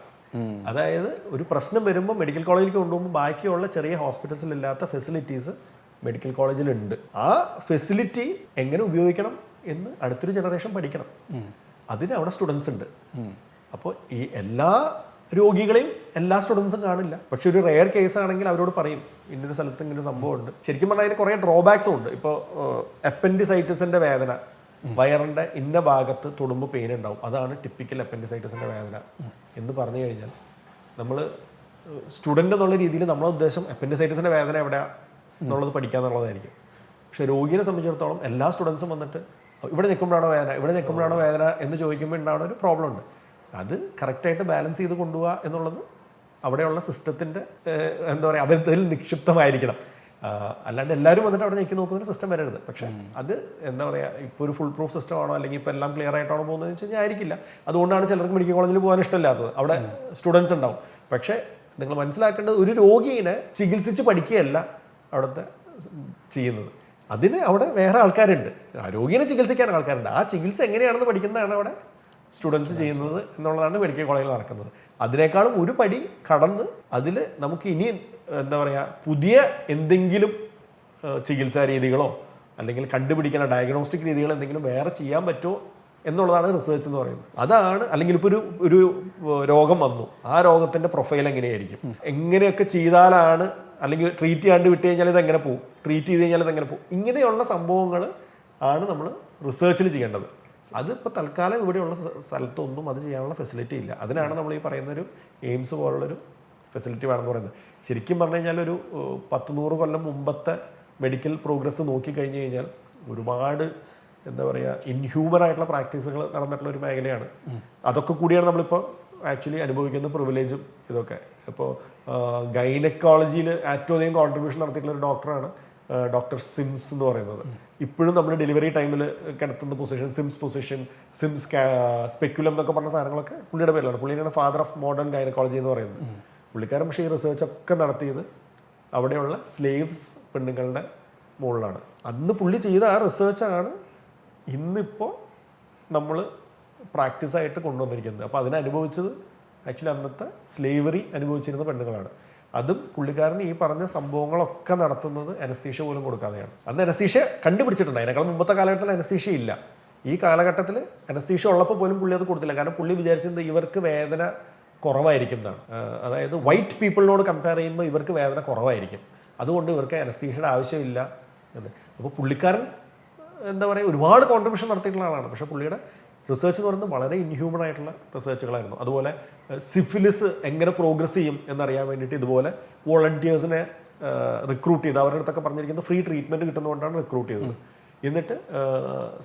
അതായത് ഒരു പ്രശ്നം വരുമ്പോൾ മെഡിക്കൽ കോളേജിലേക്ക് കൊണ്ടുപോകുമ്പോൾ ബാക്കിയുള്ള ചെറിയ ഹോസ്പിറ്റൽസിൽ ഇല്ലാത്ത ഫെസിലിറ്റീസ് മെഡിക്കൽ കോളേജിലുണ്ട്. ആ ഫെസിലിറ്റി എങ്ങനെ ഉപയോഗിക്കണം എന്ന് അടുത്തൊരു ജനറേഷൻ പഠിക്കണം. അതിന് അവിടെ സ്റ്റുഡൻസ് ഉണ്ട്. അപ്പോൾ ഈ എല്ലാ രോഗികളെയും എല്ലാ സ്റ്റുഡൻസും കാണില്ല. പക്ഷെ ഒരു റെയർ കേസ് ആണെങ്കിൽ അവരോട് പറയും ഇന്നൊരു സ്ഥലത്ത് ഇങ്ങനൊരു സംഭവം ഉണ്ട്. ശരിക്കും പറഞ്ഞാൽ അതിന് കുറേ ഡ്രോബാക്സും ഉണ്ട്. ഇപ്പോൾ അപ്പൻഡിസൈറ്റിസിൻ്റെ വേദന, വയറിൻ്റെ ഇന്ന ഭാഗത്ത് തൊടുമ്പോൾ പെയിൻ ഉണ്ടാവും, അതാണ് ടിപ്പിക്കൽ അപ്പൻഡിസൈറ്റിസിൻ്റെ വേദന എന്ന് പറഞ്ഞു കഴിഞ്ഞാൽ നമ്മൾ സ്റ്റുഡൻ്റ് എന്നുള്ള രീതിയിൽ നമ്മളെ ഉദ്ദേശം അപ്പൻഡിസൈറ്റിസിൻ്റെ വേദന എവിടെയാണ് എന്നുള്ളത് പഠിക്കുക എന്നുള്ളതായിരിക്കും. പക്ഷെ രോഗിയെ സംബന്ധിച്ചിടത്തോളം എല്ലാ സ്റ്റുഡൻസും വന്നിട്ട് ഇവിടെ നിൽക്കുമ്പോഴാണോ വേദന, ഇവിടെ നിൽക്കുമ്പോഴാണോ വേദന എന്ന് ചോദിക്കുമ്പോൾ ഉണ്ടാവുന്ന ഒരു പ്രോബ്ലം ഉണ്ട്. അത് കറക്റ്റായിട്ട് ബാലൻസ് ചെയ്ത് കൊണ്ടുപോകുക എന്നുള്ളത് അവിടെയുള്ള സിസ്റ്റത്തിൻ്റെ എന്താ പറയുക അവരിൽ നിക്ഷിപ്തമായിരിക്കണം. അല്ലാണ്ട് എല്ലാവരും വന്നിട്ട് അവിടെ നിൽക്കി നോക്കുന്നൊരു സിസ്റ്റം വരരുത്. പക്ഷേ അത് എന്താ പറയുക, ഇപ്പോൾ ഒരു ഫുൾ പ്രൂഫ് സിസ്റ്റം ആണോ അല്ലെങ്കിൽ ഇപ്പോൾ എല്ലാം ക്ലിയർ ആയിട്ടാണോ പോകുന്നതെന്ന് വെച്ച് കഴിഞ്ഞാൽ ആയിരിക്കില്ല. അതുകൊണ്ടാണ് ചിലർക്ക് മെഡിക്കൽ കോളേജിൽ പോകാൻ ഇഷ്ടമില്ലാത്തത്. അവിടെ സ്റ്റുഡൻസ് ഉണ്ടാവും. പക്ഷേ നിങ്ങൾ മനസ്സിലാക്കേണ്ടത് ഒരു രോഗീനെ ചികിത്സിച്ച് പഠിക്കുകയല്ല അവിടുത്തെ ചെയ്യുന്നത്. അതിന് അവിടെ വേറെ ആൾക്കാരുണ്ട്. ആ രോഗീനെ ചികിത്സിക്കാൻ ആൾക്കാരുണ്ട്. ആ ചികിത്സ എങ്ങനെയാണെന്ന് പഠിക്കുന്നതാണ് അവിടെ സ്റ്റുഡൻസ് ചെയ്യുന്നത് എന്നുള്ളതാണ് മെഡിക്കൽ കോളേജിൽ നടക്കുന്നത്. അതിനേക്കാളും ഒരു പടി കടന്ന് അതിൽ നമുക്ക് ഇനി എന്താ പറയുക പുതിയ എന്തെങ്കിലും ചികിത്സാ രീതികളോ അല്ലെങ്കിൽ കണ്ടുപിടിക്കുന്ന ഡയഗ്നോസ്റ്റിക് രീതികളോ എന്തെങ്കിലും വേറെ ചെയ്യാൻ പറ്റുമോ എന്നുള്ളതാണ് റിസർച്ച് എന്ന് പറയുന്നത്. അതാണ്. അല്ലെങ്കിൽ ഇപ്പോൾ ഒരു രോഗം വന്നു, ആ രോഗത്തിൻ്റെ പ്രൊഫൈൽ എങ്ങനെയായിരിക്കും, എങ്ങനെയൊക്കെ ചെയ്താലാണ്, അല്ലെങ്കിൽ ട്രീറ്റ് ചെയ്യാണ്ട് വിട്ട് കഴിഞ്ഞാൽ ഇതെങ്ങനെ പോകും, ട്രീറ്റ് ചെയ്ത് കഴിഞ്ഞാൽ ഇതെങ്ങനെ പോകും, ഇങ്ങനെയുള്ള സംഭവങ്ങൾ ആണ് നമ്മൾ റിസർച്ചിൽ ചെയ്യേണ്ടത്. അതിപ്പോൾ തൽക്കാലം ഇവിടെയുള്ള സ്ഥലത്തൊന്നും അത് ചെയ്യാനുള്ള ഫെസിലിറ്റി ഇല്ല. അതിനാണ് നമ്മൾ ഈ പറയുന്നൊരു എയിംസ് പോലുള്ളൊരു ഫെസിലിറ്റി വേണമെന്ന് പറയുന്നത്. ശരിക്കും പറഞ്ഞു കഴിഞ്ഞാൽ ഒരു 100 കൊല്ലം മുമ്പത്തെ മെഡിക്കൽ പ്രോഗ്രസ് നോക്കിക്കഴിഞ്ഞ് കഴിഞ്ഞാൽ ഒരുപാട് എന്താ പറയുക ഇൻഹ്യൂമൻ ആയിട്ടുള്ള പ്രാക്ടീസുകൾ നടന്നിട്ടുള്ള ഒരു മേഖലയാണ്. അതൊക്കെ കൂടിയാണ് നമ്മളിപ്പോൾ ആക്ച്വലി അനുഭവിക്കുന്ന പ്രിവിലേജും ഇതൊക്കെ. ഇപ്പോൾ ഗൈനക്കോളജിയിൽ ഏറ്റവും അധികം കോൺട്രിബ്യൂഷൻ നടത്തിയിട്ടുള്ള ഒരു ഡോക്ടറാണ് ഡോക്ടർ സിംസ് എന്ന് പറയുന്നത്. ഇപ്പോഴും നമ്മൾ ഡെലിവറി ടൈമിൽ കിടത്തുന്ന position, Sims position, Sims speculum എന്നൊക്കെ പറഞ്ഞ സാധനങ്ങളൊക്കെ പുള്ളിയുടെ പേരിലാണ്. പുള്ളിയാണ് ഫാദർ ഓഫ് മോഡേൺ ഗൈനക്കോളജി എന്ന് പറയുന്നത്. പുള്ളിക്കാരൻ പക്ഷേ ഈ റിസർച്ച് ഒക്കെ നടത്തിയത് അവിടെയുള്ള സ്ലേവ്സ് പെണ്ണുങ്ങളുടെ മുകളിലാണ്. അന്ന് പുള്ളി ചെയ്ത ആ റിസർച്ചാണ് ഇന്നിപ്പോൾ നമ്മൾ പ്രാക്ടീസായിട്ട് കൊണ്ടുവന്നിരിക്കുന്നത്. അപ്പോൾ അതിനനുഭവിച്ചത് ആക്ച്വലി അന്നത്തെ സ്ലേവറി അനുഭവിച്ചിരുന്ന പെണ്ണുങ്ങളാണ്. അതും പുള്ളിക്കാരൻ ഈ പറഞ്ഞ സംഭവങ്ങളൊക്കെ നടത്തുന്നത് അനസ്തീഷ്യ പോലും കൊടുക്കാതെയാണ്. അന്ന് അനസ്തീഷ്യ കണ്ടുപിടിച്ചിട്ടുണ്ട്. അതിനേക്കാൾ മുമ്പത്തെ കാലഘട്ടത്തിൽ അനസ്തീഷ്യ ഇല്ല. ഈ കാലഘട്ടത്തിൽ അനസ്തീഷ്യ ഉള്ളപ്പോൾ പോലും പുള്ളി അത് കൊടുത്തില്ല. കാരണം പുള്ളി വിചാരിച്ചത് ഇവർക്ക് വേദന കുറവായിരിക്കും എന്നാണ്. അതായത് വൈറ്റ് പീപ്പിളിനോട് കമ്പയർ ചെയ്യുമ്പോൾ ഇവർക്ക് വേദന കുറവായിരിക്കും, അതുകൊണ്ട് ഇവർക്ക് അനസ്തീഷ്യയുടെ ആവശ്യമില്ല എന്ന്. അപ്പോൾ പുള്ളിക്കാരൻ എന്താ പറയുക, ഒരുപാട് കോൺട്രിബ്യൂഷൻ നടത്തിയിട്ടുള്ള ആളാണ്. പക്ഷേ പുള്ളിയുടെ റിസർച്ച് എന്ന് പറയുന്നത് വളരെ ഇൻഹ്യൂമൻ ആയിട്ടുള്ള റിസർച്ചുകളായിരുന്നു. അതുപോലെ സിഫിലിസ് എങ്ങനെ പ്രോഗ്രസ് ചെയ്യും എന്നറിയാൻ വേണ്ടിയിട്ട് ഇതുപോലെ വോളണ്ടിയേഴ്സിനെ റിക്രൂട്ട് ചെയ്ത് അവരുടെ അടുത്തൊക്കെ പറഞ്ഞിരിക്കുന്നത് ഫ്രീ ട്രീറ്റ്മെൻറ്റ് കിട്ടുന്നതുകൊണ്ടാണ് റിക്രൂട്ട് ചെയ്തത്. എന്നിട്ട്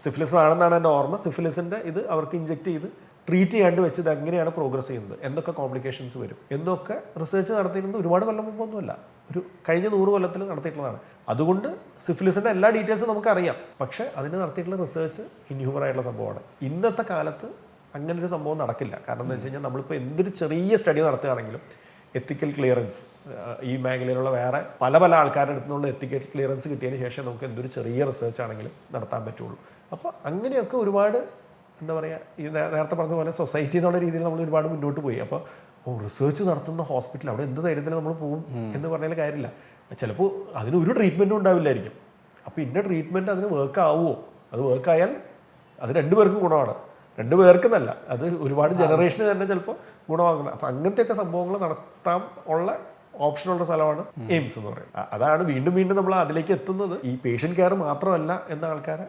സിഫിലിസ് ആണെന്നാണ് എൻ്റെ ഓർമ്മ. സിഫിലിസിൻ്റെ ഇത് അവർക്ക് ഇഞ്ചെക്ട് ചെയ്ത് ട്രീറ്റ് ചെയ്യാണ്ട് വെച്ച് ഇത് എങ്ങനെയാണ് പ്രോഗ്രസ് ചെയ്യുന്നത്, എന്തൊക്കെ കോംപ്ലിക്കേഷൻസ് വരും എന്നൊക്കെ റിസർച്ച് നടത്തിയിരുന്നത് ഒരുപാട് കൊല്ലം മുമ്പൊന്നുമല്ല, ഒരു കഴിഞ്ഞ 100 കൊല്ലത്തിൽ നടത്തിയിട്ടുള്ളതാണ്. അതുകൊണ്ട് സിഫിലിസിൻ്റെ എല്ലാ ഡീറ്റെയിൽസും നമുക്കറിയാം. പക്ഷേ അതിന് നടത്തിയിട്ടുള്ള റിസർച്ച് ഇൻഹ്യൂമൻ ആയിട്ടുള്ള സംഭവമാണ്. ഇന്നത്തെ കാലത്ത് അങ്ങനെ ഒരു സംഭവം നടക്കില്ല. കാരണം എന്താ വെച്ച് കഴിഞ്ഞാൽ നമ്മളിപ്പോൾ എന്തൊരു ചെറിയ സ്റ്റഡി നടത്തുകയാണെങ്കിലും എത്തിക്കൽ ക്ലിയറൻസ്, ഈ മേഖലയിലുള്ള വേറെ പല പല ആൾക്കാരുടെ അടുത്ത് നിന്നുള്ള എത്തിക്കൽ ക്ലിയറൻസ് കിട്ടിയതിന് ശേഷം നമുക്ക് എന്തൊരു ചെറിയ റിസർച്ച് ആണെങ്കിലും നടത്താൻ പറ്റുള്ളൂ. അപ്പോൾ അങ്ങനെയൊക്കെ ഒരുപാട് എന്താ പറയുക, ഈ നേരത്തെ പറഞ്ഞ പോലെ സൊസൈറ്റി എന്നുള്ള രീതിയിൽ നമ്മൾ ഒരുപാട് മുന്നോട്ട് പോയി. അപ്പോൾ റിസർച്ച് നടത്തുന്ന ഹോസ്പിറ്റൽ അവിടെ എന്ത് ധൈര്യത്തിൽ നമ്മൾ പോകും എന്ന് പറഞ്ഞാൽ കാര്യമില്ല. ചിലപ്പോൾ അതിനൊരു ട്രീറ്റ്മെൻറ്റും ഉണ്ടാവില്ലായിരിക്കും. അപ്പോൾ ഇന്ന ട്രീറ്റ്മെൻറ്റ് അതിന് വർക്ക് ആവുമോ, അത് വർക്കായാൽ അത് 2 പേർക്കും ഗുണമാണ്. 2 പേർക്കെന്നല്ല, അത് ഒരുപാട് ജനറേഷന് തന്നെ ചിലപ്പോൾ ഗുണമാകുന്നത്. അപ്പം അങ്ങനത്തെയൊക്കെ സംഭവങ്ങൾ നടത്താൻ ഉള്ള ഓപ്ഷനുള്ള സ്ഥലമാണ് എയിംസ് എന്ന് പറയുന്നത്. അതാണ് വീണ്ടും വീണ്ടും നമ്മൾ അതിലേക്ക് എത്തുന്നത്. ഈ പേഷ്യൻ്റ് കെയർ മാത്രമല്ല എന്ന ആൾക്കാരെ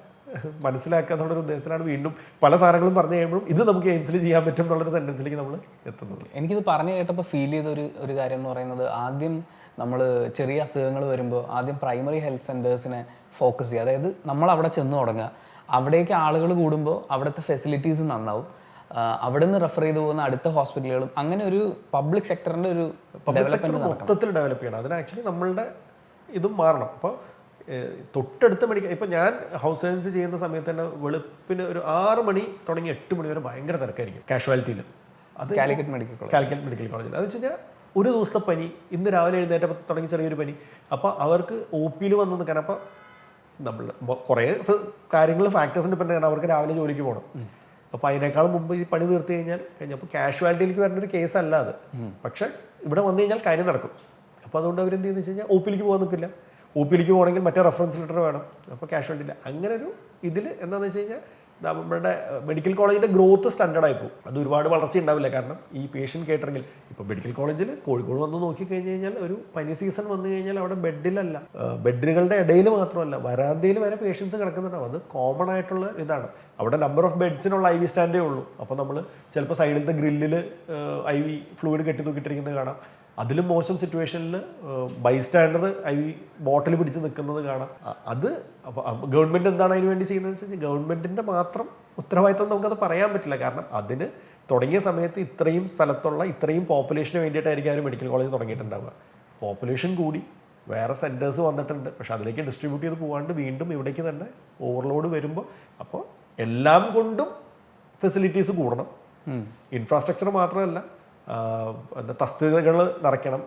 മനസ്സിലാക്കുക എന്നുള്ളൊരു ഉദ്ദേശത്തിലാണ് വീണ്ടും പല സാധനങ്ങളും പറഞ്ഞു കഴിയുമ്പോഴും ഇത് നമുക്ക് എയിംസിൽ ചെയ്യാൻ പറ്റും എന്നുള്ളൊരു സെൻറ്റൻസിലേക്ക് നമ്മൾ എത്തുന്നത്. എനിക്കിത് പറഞ്ഞു കേട്ടപ്പോൾ ഫീൽ ചെയ്ത ഒരു കാര്യം എന്ന് പറയുന്നത്, ആദ്യം നമ്മൾ ചെറിയ അസുഖങ്ങൾ വരുമ്പോൾ ആദ്യം പ്രൈമറി ഹെൽത്ത് സെൻറ്റേഴ്സിനെ ഫോക്കസ് ചെയ്യുക. അതായത് നമ്മൾ അവിടെ ചെന്ന് തുടങ്ങുക, അവിടേക്ക് ആളുകൾ കൂടുമ്പോൾ അവിടുത്തെ ഫെസിലിറ്റീസ് നന്നാവും, അവിടെ നിന്ന് റെഫർ ചെയ്ത് പോകുന്ന അടുത്ത ഹോസ്പിറ്റലുകളും, അങ്ങനെ ഒരു പബ്ലിക് സെക്ടറിൻ്റെ ഒരു ഡെവലപ്മെൻറ്റ് മൊത്തത്തിൽ ഡെവലപ്പ് ചെയ്യണം. അതിന് ആക്ച്വലി നമ്മളുടെ ഇതും മാറണം. അപ്പോൾ തൊട്ടടുത്ത മെഡിക്കൽ, ഇപ്പോൾ ഞാൻ ഹൗസ് സർജൻസി ചെയ്യുന്ന സമയത്ത് തന്നെ വെളുപ്പിന് ഒരു 6 മണി തുടങ്ങി 8 മണി വരെ ഭയങ്കര തിരക്കായിരിക്കും കാഷ്വാലിറ്റിയിൽ. അത് കാലിക്കറ്റ് മെഡിക്കൽ കോളേജിൽ. അത് വെച്ച് കഴിഞ്ഞാൽ ഒരു ദിവസത്തെ പനി, ഇന്ന് രാവിലെ എഴുന്നേറ്റപ്പോൾ തുടങ്ങി ചെറിയൊരു പനി, അപ്പോൾ അവർക്ക് OP-യിൽ വന്ന് നിൽക്കാൻ, അപ്പോൾ നമ്മൾ കുറേ കാര്യങ്ങൾ ഫാക്ടേഴ്സ് ഡിപ്പെൻഡ് ചെയ്യണം. അവർക്ക് രാവിലെ ജോലിക്ക് പോകണം. അപ്പോൾ അതിനേക്കാളും മുമ്പ് ഈ പണി തീർത്ത് കഴിഞ്ഞപ്പോൾ കാഷ്വാലിറ്റിയിലേക്ക് വരുന്ന ഒരു കേസല്ല അത്. പക്ഷേ ഇവിടെ വന്നു കഴിഞ്ഞാൽ കാര്യം നടക്കും. അപ്പോൾ അതുകൊണ്ട് അവരെന്ത് ചെയ്യുന്നത് വെച്ച് കഴിഞ്ഞാൽ OP-യിലേക്ക് പോകാൻ നിൽക്കില്ല. OP-യിലേക്ക് പോകണമെങ്കിൽ മറ്റേ റെഫറൻസ് ലെറ്റർ വേണം. അപ്പോൾ കാഷ്വാലിറ്റി ഇല്ല. അങ്ങനെ ഒരു ഇതിൽ എന്താണെന്ന് വെച്ച് കഴിഞ്ഞാൽ നമ്മുടെ മെഡിക്കൽ കോളേജിൻ്റെ ഗ്രോത്ത് സ്റ്റാൻഡേർഡായി പോകും. അത് ഒരുപാട് വളർച്ച ഉണ്ടാവില്ല. കാരണം ഈ പേഷ്യൻ്റ് കേട്ടറിങ്ങിൽ ഇപ്പോൾ മെഡിക്കൽ കോളേജിൽ കോഴിക്കോട് വന്ന് നോക്കിക്കഴിഞ്ഞ് കഴിഞ്ഞാൽ ഒരു പനി സീസൺ വന്നു കഴിഞ്ഞാൽ അവിടെ ബെഡിലല്ല, ബെഡുകളുടെ ഇടയിൽ മാത്രമല്ല വരാന്തയിൽ വരെ പേഷ്യൻസ് കിടക്കുന്നുണ്ടാവും. അത് കോമൺ ആയിട്ടുള്ള ഇതാണ്. അവിടെ നമ്പർ ഓഫ് ബെഡ്സിനുള്ള IV സ്റ്റാൻഡേ ഉള്ളൂ. അപ്പോൾ നമ്മൾ ചിലപ്പോൾ സൈഡിലത്തെ ഗ്രില്ലിൽ IV ഫ്ലൂയിഡ് കെട്ടി തൂക്കിയിട്ടിരിക്കുന്നത് കാണാം. അതിലും മോശം സിറ്റുവേഷനിൽ ബൈസ്റ്റാൻഡർ IV ബോട്ടിൽ പിടിച്ച് നിൽക്കുന്നത് കാണാം. അത് അപ്പോൾ ഗവൺമെൻറ് എന്താണ് അതിന് വേണ്ടി ചെയ്യുന്നത് വെച്ച് കഴിഞ്ഞാൽ ഗവൺമെൻറ്റിൻ്റെ മാത്രം ഉത്തരവാദിത്തം നമുക്കത് പറയാൻ പറ്റില്ല. കാരണം അതിന് തുടങ്ങിയ സമയത്ത് ഇത്രയും സ്ഥലത്തുള്ള ഇത്രയും പോപ്പുലേഷന് വേണ്ടിയിട്ടായിരിക്കും അവർ മെഡിക്കൽ കോളേജ് തുടങ്ങിയിട്ടുണ്ടാവുക. പോപ്പുലേഷൻ കൂടി വേറെ സെൻറ്റേഴ്സ് വന്നിട്ടുണ്ട്, പക്ഷെ അതിലേക്ക് ഡിസ്ട്രിബ്യൂട്ട് ചെയ്ത് പോകാണ്ട് വീണ്ടും ഇവിടേക്ക് തന്നെ ഓവർലോഡ് വരുമ്പോൾ അപ്പോൾ എല്ലാം കൊണ്ടും ഫെസിലിറ്റീസ് കൂടണം. ഇൻഫ്രാസ്ട്രക്ചർ മാത്രമല്ല, തസ്തികകൾ നിറയ്ക്കണം.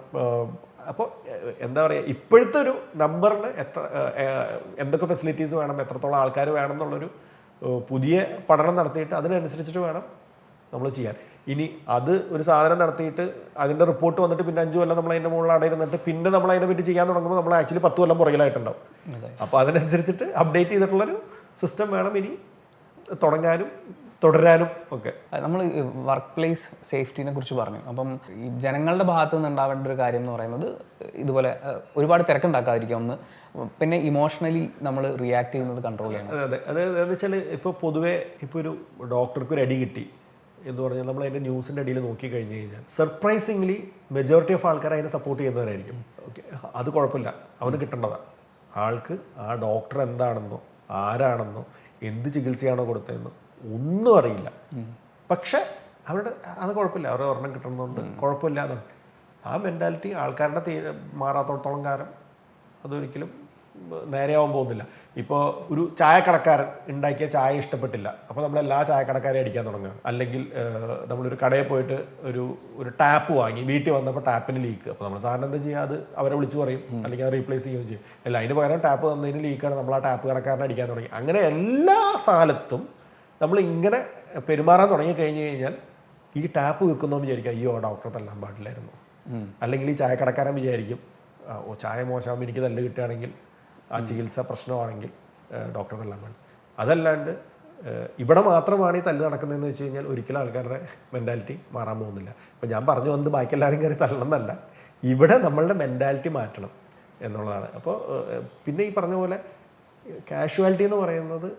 അപ്പോൾ എന്താ പറയുക, ഇപ്പോഴത്തെ ഒരു നമ്പറിന് എന്തൊക്കെ ഫെസിലിറ്റീസ് വേണം, എത്രത്തോളം ആൾക്കാർ വേണം എന്നുള്ളൊരു പുതിയ പഠനം നടത്തിയിട്ട് അതിനനുസരിച്ചിട്ട് വേണം നമ്മൾ ചെയ്യാൻ. ഇനി അത് ഒരു സാധനം നടത്തിയിട്ട് അതിൻ്റെ റിപ്പോർട്ട് വന്നിട്ട് പിന്നെ 5 കൊല്ലം നമ്മൾ അതിൻ്റെ മുകളിൽ അടയിരുന്നിട്ട് പിന്നെ നമ്മൾ അതിനെ പറ്റി ചെയ്യാൻ തുടങ്ങുമ്പോൾ നമ്മൾ ആക്ച്വലി 10 കൊല്ലം പുറകിലായിട്ടുണ്ടാവും. അപ്പോൾ അതിനനുസരിച്ചിട്ട് അപ്ഡേറ്റ് ചെയ്തിട്ടുള്ളൊരു സിസ്റ്റം വേണം ഇനി തുടങ്ങാനും തുടരാനും ഒക്കെ. നമ്മൾ വർക്ക് പ്ലേസ് സേഫ്റ്റിനെ കുറിച്ച് പറഞ്ഞു. അപ്പം ഈ ജനങ്ങളുടെ ഭാഗത്തു നിന്ന് ഉണ്ടാവേണ്ട ഒരു കാര്യം എന്ന് പറയുന്നത് ഇതുപോലെ ഒരുപാട് തിരക്കുണ്ടാക്കാതിരിക്കുക ഒന്ന്, പിന്നെ ഇമോഷണലി നമ്മൾ റിയാക്ട് ചെയ്യുന്നത് കൺട്രോൾ ചെയ്യണം. അതെ അതെന്ന് വെച്ചാൽ ഇപ്പോൾ പൊതുവേ ഇപ്പോൾ ഒരു ഡോക്ടർക്ക് ഒരു അടി കിട്ടി എന്ന് പറഞ്ഞാൽ നമ്മൾ അതിൻ്റെ ന്യൂസിൻ്റെ അടിയിൽ നോക്കിക്കഴിഞ്ഞ് കഴിഞ്ഞാൽ സർപ്രൈസിംഗ്ലി മെജോറിറ്റി ഓഫ് ആൾക്കാർ അതിനെ സപ്പോർട്ട് ചെയ്യുന്നവരായിരിക്കും. ഓക്കെ, അത് കുഴപ്പമില്ല, അവന് കിട്ടേണ്ടതാണ്. ആൾക്ക് ആ ഡോക്ടർ എന്താണെന്നോ ആരാണെന്നോ എന്ത് ചികിത്സയാണോ കൊടുത്തതെന്നോ ഒന്നും അറിയില്ല. പക്ഷെ അവരുടെ അത് കുഴപ്പമില്ല, അവരുടെ ഒരെണ്ണം കിട്ടണമെന്നുണ്ട്, കുഴപ്പമില്ല എന്നുണ്ട്. ആ മെൻറ്റാലിറ്റി ആൾക്കാരുടെ മാറാത്തോടത്തോളം കാലം അതൊരിക്കലും നേരെയാവാൻ പോകുന്നില്ല. ഇപ്പോൾ ഒരു ചായക്കടക്കാരൻ ഉണ്ടാക്കിയ ചായ ഇഷ്ടപ്പെട്ടില്ല, അപ്പോൾ നമ്മൾ എല്ലാ ചായക്കടക്കാരെയും അടിക്കാൻ തുടങ്ങുക. അല്ലെങ്കിൽ നമ്മളൊരു കടയിൽ പോയിട്ട് ഒരു ടാപ്പ് വാങ്ങി വീട്ടിൽ വന്നപ്പോൾ ടാപ്പിന് ലീക്ക്, അപ്പോൾ നമ്മൾ സാറിന് എന്താ ചെയ്യുക, അത് അവരെ വിളിച്ച് പറയും, അല്ലെങ്കിൽ അത് റീപ്ലേസ് ചെയ്യുകയും ചെയ്യും. അല്ല, അതിന് പകരം ടാപ്പ് തന്നതിന് ലീക്കാണ്, നമ്മൾ ആ ടാപ്പ് കടക്കാരനെ അടിക്കാൻ തുടങ്ങി. അങ്ങനെ എല്ലാ സ്ഥലത്തും നമ്മൾ ഇങ്ങനെ പെരുമാറാൻ തുടങ്ങി കഴിഞ്ഞ് കഴിഞ്ഞാൽ ഈ ടാപ്പ് വെക്കുന്നതെന്ന് വിചാരിക്കും, അയ്യോ ഡോക്ടറെ തല്ലാൻ പാടില്ലായിരുന്നു. അല്ലെങ്കിൽ ഈ ചായക്കടക്കാരൻ വിചാരിക്കും, ഓ ചായ മോശമാകുമ്പോൾ എനിക്ക് തല്ല് കിട്ടുകയാണെങ്കിൽ, ആ ചികിത്സ പ്രശ്നമാണെങ്കിൽ ഡോക്ടറെ തല്ലാൻ പാടില്ല. അതല്ലാണ്ട് ഇവിടെ മാത്രമാണ് ഈ തല്ല് നടക്കുന്നതെന്ന് വെച്ച് കഴിഞ്ഞാൽ ഒരിക്കലും ആൾക്കാരുടെ മെൻറ്റാലിറ്റി മാറാൻ പോകുന്നില്ല. ഇപ്പം ഞാൻ പറഞ്ഞു വന്നത് ബാക്കി എല്ലാവരും കയറി തള്ളണമെന്നല്ല, ഇവിടെ നമ്മളുടെ മെൻറ്റാലിറ്റി മാറ്റണം എന്നുള്ളതാണ്. അപ്പോൾ പിന്നെ ഈ പറഞ്ഞ പോലെ കാഷ്വാലിറ്റി എന്ന് പറയുന്നത്,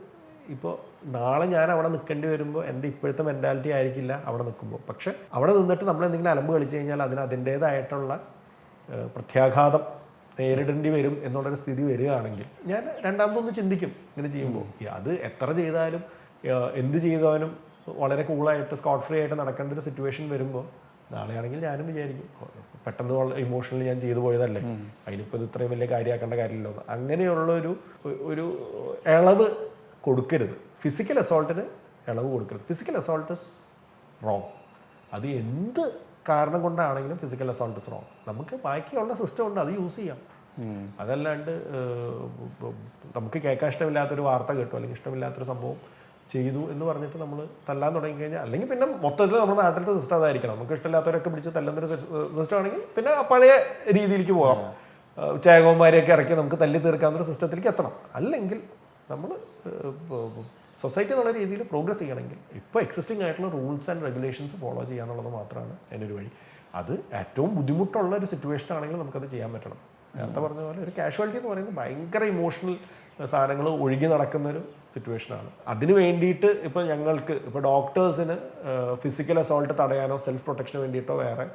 ഇപ്പോൾ നാളെ ഞാൻ അവിടെ നിൽക്കേണ്ടി വരുമ്പോൾ എൻ്റെ ഇപ്പോഴത്തെ മെൻറ്റാലിറ്റി ആയിരിക്കില്ല അവിടെ നിൽക്കുമ്പോൾ. പക്ഷെ അവിടെ നിന്നിട്ട് നമ്മൾ എന്തെങ്കിലും അലമ്പ് കളിച്ചു കഴിഞ്ഞാൽ അതിന് അതിൻ്റേതായിട്ടുള്ള പ്രത്യാഘാതം നേരിടേണ്ടി വരും എന്നുള്ളൊരു സ്ഥിതി വരികയാണെങ്കിൽ ഞാൻ രണ്ടാമതൊന്ന് ചിന്തിക്കും ഇങ്ങനെ ചെയ്യുമ്പോൾ. അത് എത്ര ചെയ്താലും എന്ത് ചെയ്താലും വളരെ കൂളായിട്ട് സ്കോട്ട് ഫ്രീ ആയിട്ട് നടക്കേണ്ട ഒരു സിറ്റുവേഷൻ വരുമ്പോൾ നാളെയാണെങ്കിൽ ഞാനും വിചാരിക്കും, പെട്ടെന്ന് ഇമോഷണലി ഞാൻ ചെയ്തു പോയതല്ലേ, അതിനിപ്പോൾ ഇത് ഇത്രയും വലിയ കാര്യമാക്കേണ്ട കാര്യമില്ലല്ലോ. അങ്ങനെയുള്ളൊരു ഇളവ് കൊടുക്കരുത്. ഫിസിക്കൽ അസോൾട്ടിന് ഇളവ് കൊടുക്കരുത്. Physical assault is wrong. അത് എന്ത് കാരണം കൊണ്ടാണെങ്കിലും ഫിസിക്കൽ അസോൾട്ട് ഇസ് റോങ്. നമുക്ക് ബാക്കിയുള്ള സിസ്റ്റം ഉണ്ട്, അത് യൂസ് ചെയ്യാം. അതല്ലാണ്ട് നമുക്ക് കേൾക്കാൻ ഇഷ്ടമില്ലാത്തൊരു വാർത്ത കേട്ടു, അല്ലെങ്കിൽ ഇഷ്ടമില്ലാത്തൊരു സംഭവം ചെയ്തു എന്ന് പറഞ്ഞിട്ട് നമ്മൾ തല്ലാൻ തുടങ്ങിക്കഴിഞ്ഞാൽ, അല്ലെങ്കിൽ പിന്നെ മൊത്തത്തിൽ നമ്മുടെ നാട്ടിലത്തെ സിസ്റ്റം അതായിരിക്കണം. നമുക്ക് ഇഷ്ടമില്ലാത്തവരൊക്കെ പിടിച്ച് തല്ലുന്നൊരു സിസ്റ്റം ആണെങ്കിൽ പിന്നെ ആ പഴയ രീതിയിലേക്ക് പോകാം. ചേകവന്മാരെയൊക്കെ ഇറക്കി നമുക്ക് തല്ലി തീർക്കാവുന്നൊരു സിസ്റ്റത്തിലേക്ക് എത്തണം. അല്ലെങ്കിൽ നമ്മൾ സൊസൈറ്റി എന്നുള്ള രീതിയിൽ പ്രോഗ്രസ് ചെയ്യണമെങ്കിൽ ഇപ്പോൾ എക്സിസ്റ്റിംഗ് ആയിട്ടുള്ള റൂൾസ് ആൻഡ് റെഗുലേഷൻസ് ഫോളോ ചെയ്യുക എന്നുള്ളത് മാത്രമാണ് അതിനൊരു വഴി. അത് ഏറ്റവും ബുദ്ധിമുട്ടുള്ള ഒരു സിറ്റുവേഷൻ ആണെങ്കിൽ നമുക്കത് ചെയ്യാൻ പറ്റണം. നേരത്തെ പറഞ്ഞ പോലെ ഒരു കാഷ്വാലിറ്റി എന്ന് പറയുന്നത് ഭയങ്കര ഇമോഷണൽ സാധനങ്ങൾ ഒഴുകി നടക്കുന്നൊരു സിറ്റുവേഷനാണ്. അതിന് വേണ്ടിയിട്ട് ഇപ്പോൾ ഞങ്ങൾക്ക് ഇപ്പോൾ ഡോക്ടേഴ്സിന് ഫിസിക്കൽ അസോൾട്ട് തടയാനോ സെൽഫ് പ്രൊട്ടക്ഷന് വേണ്ടിയിട്ടോ വേറെ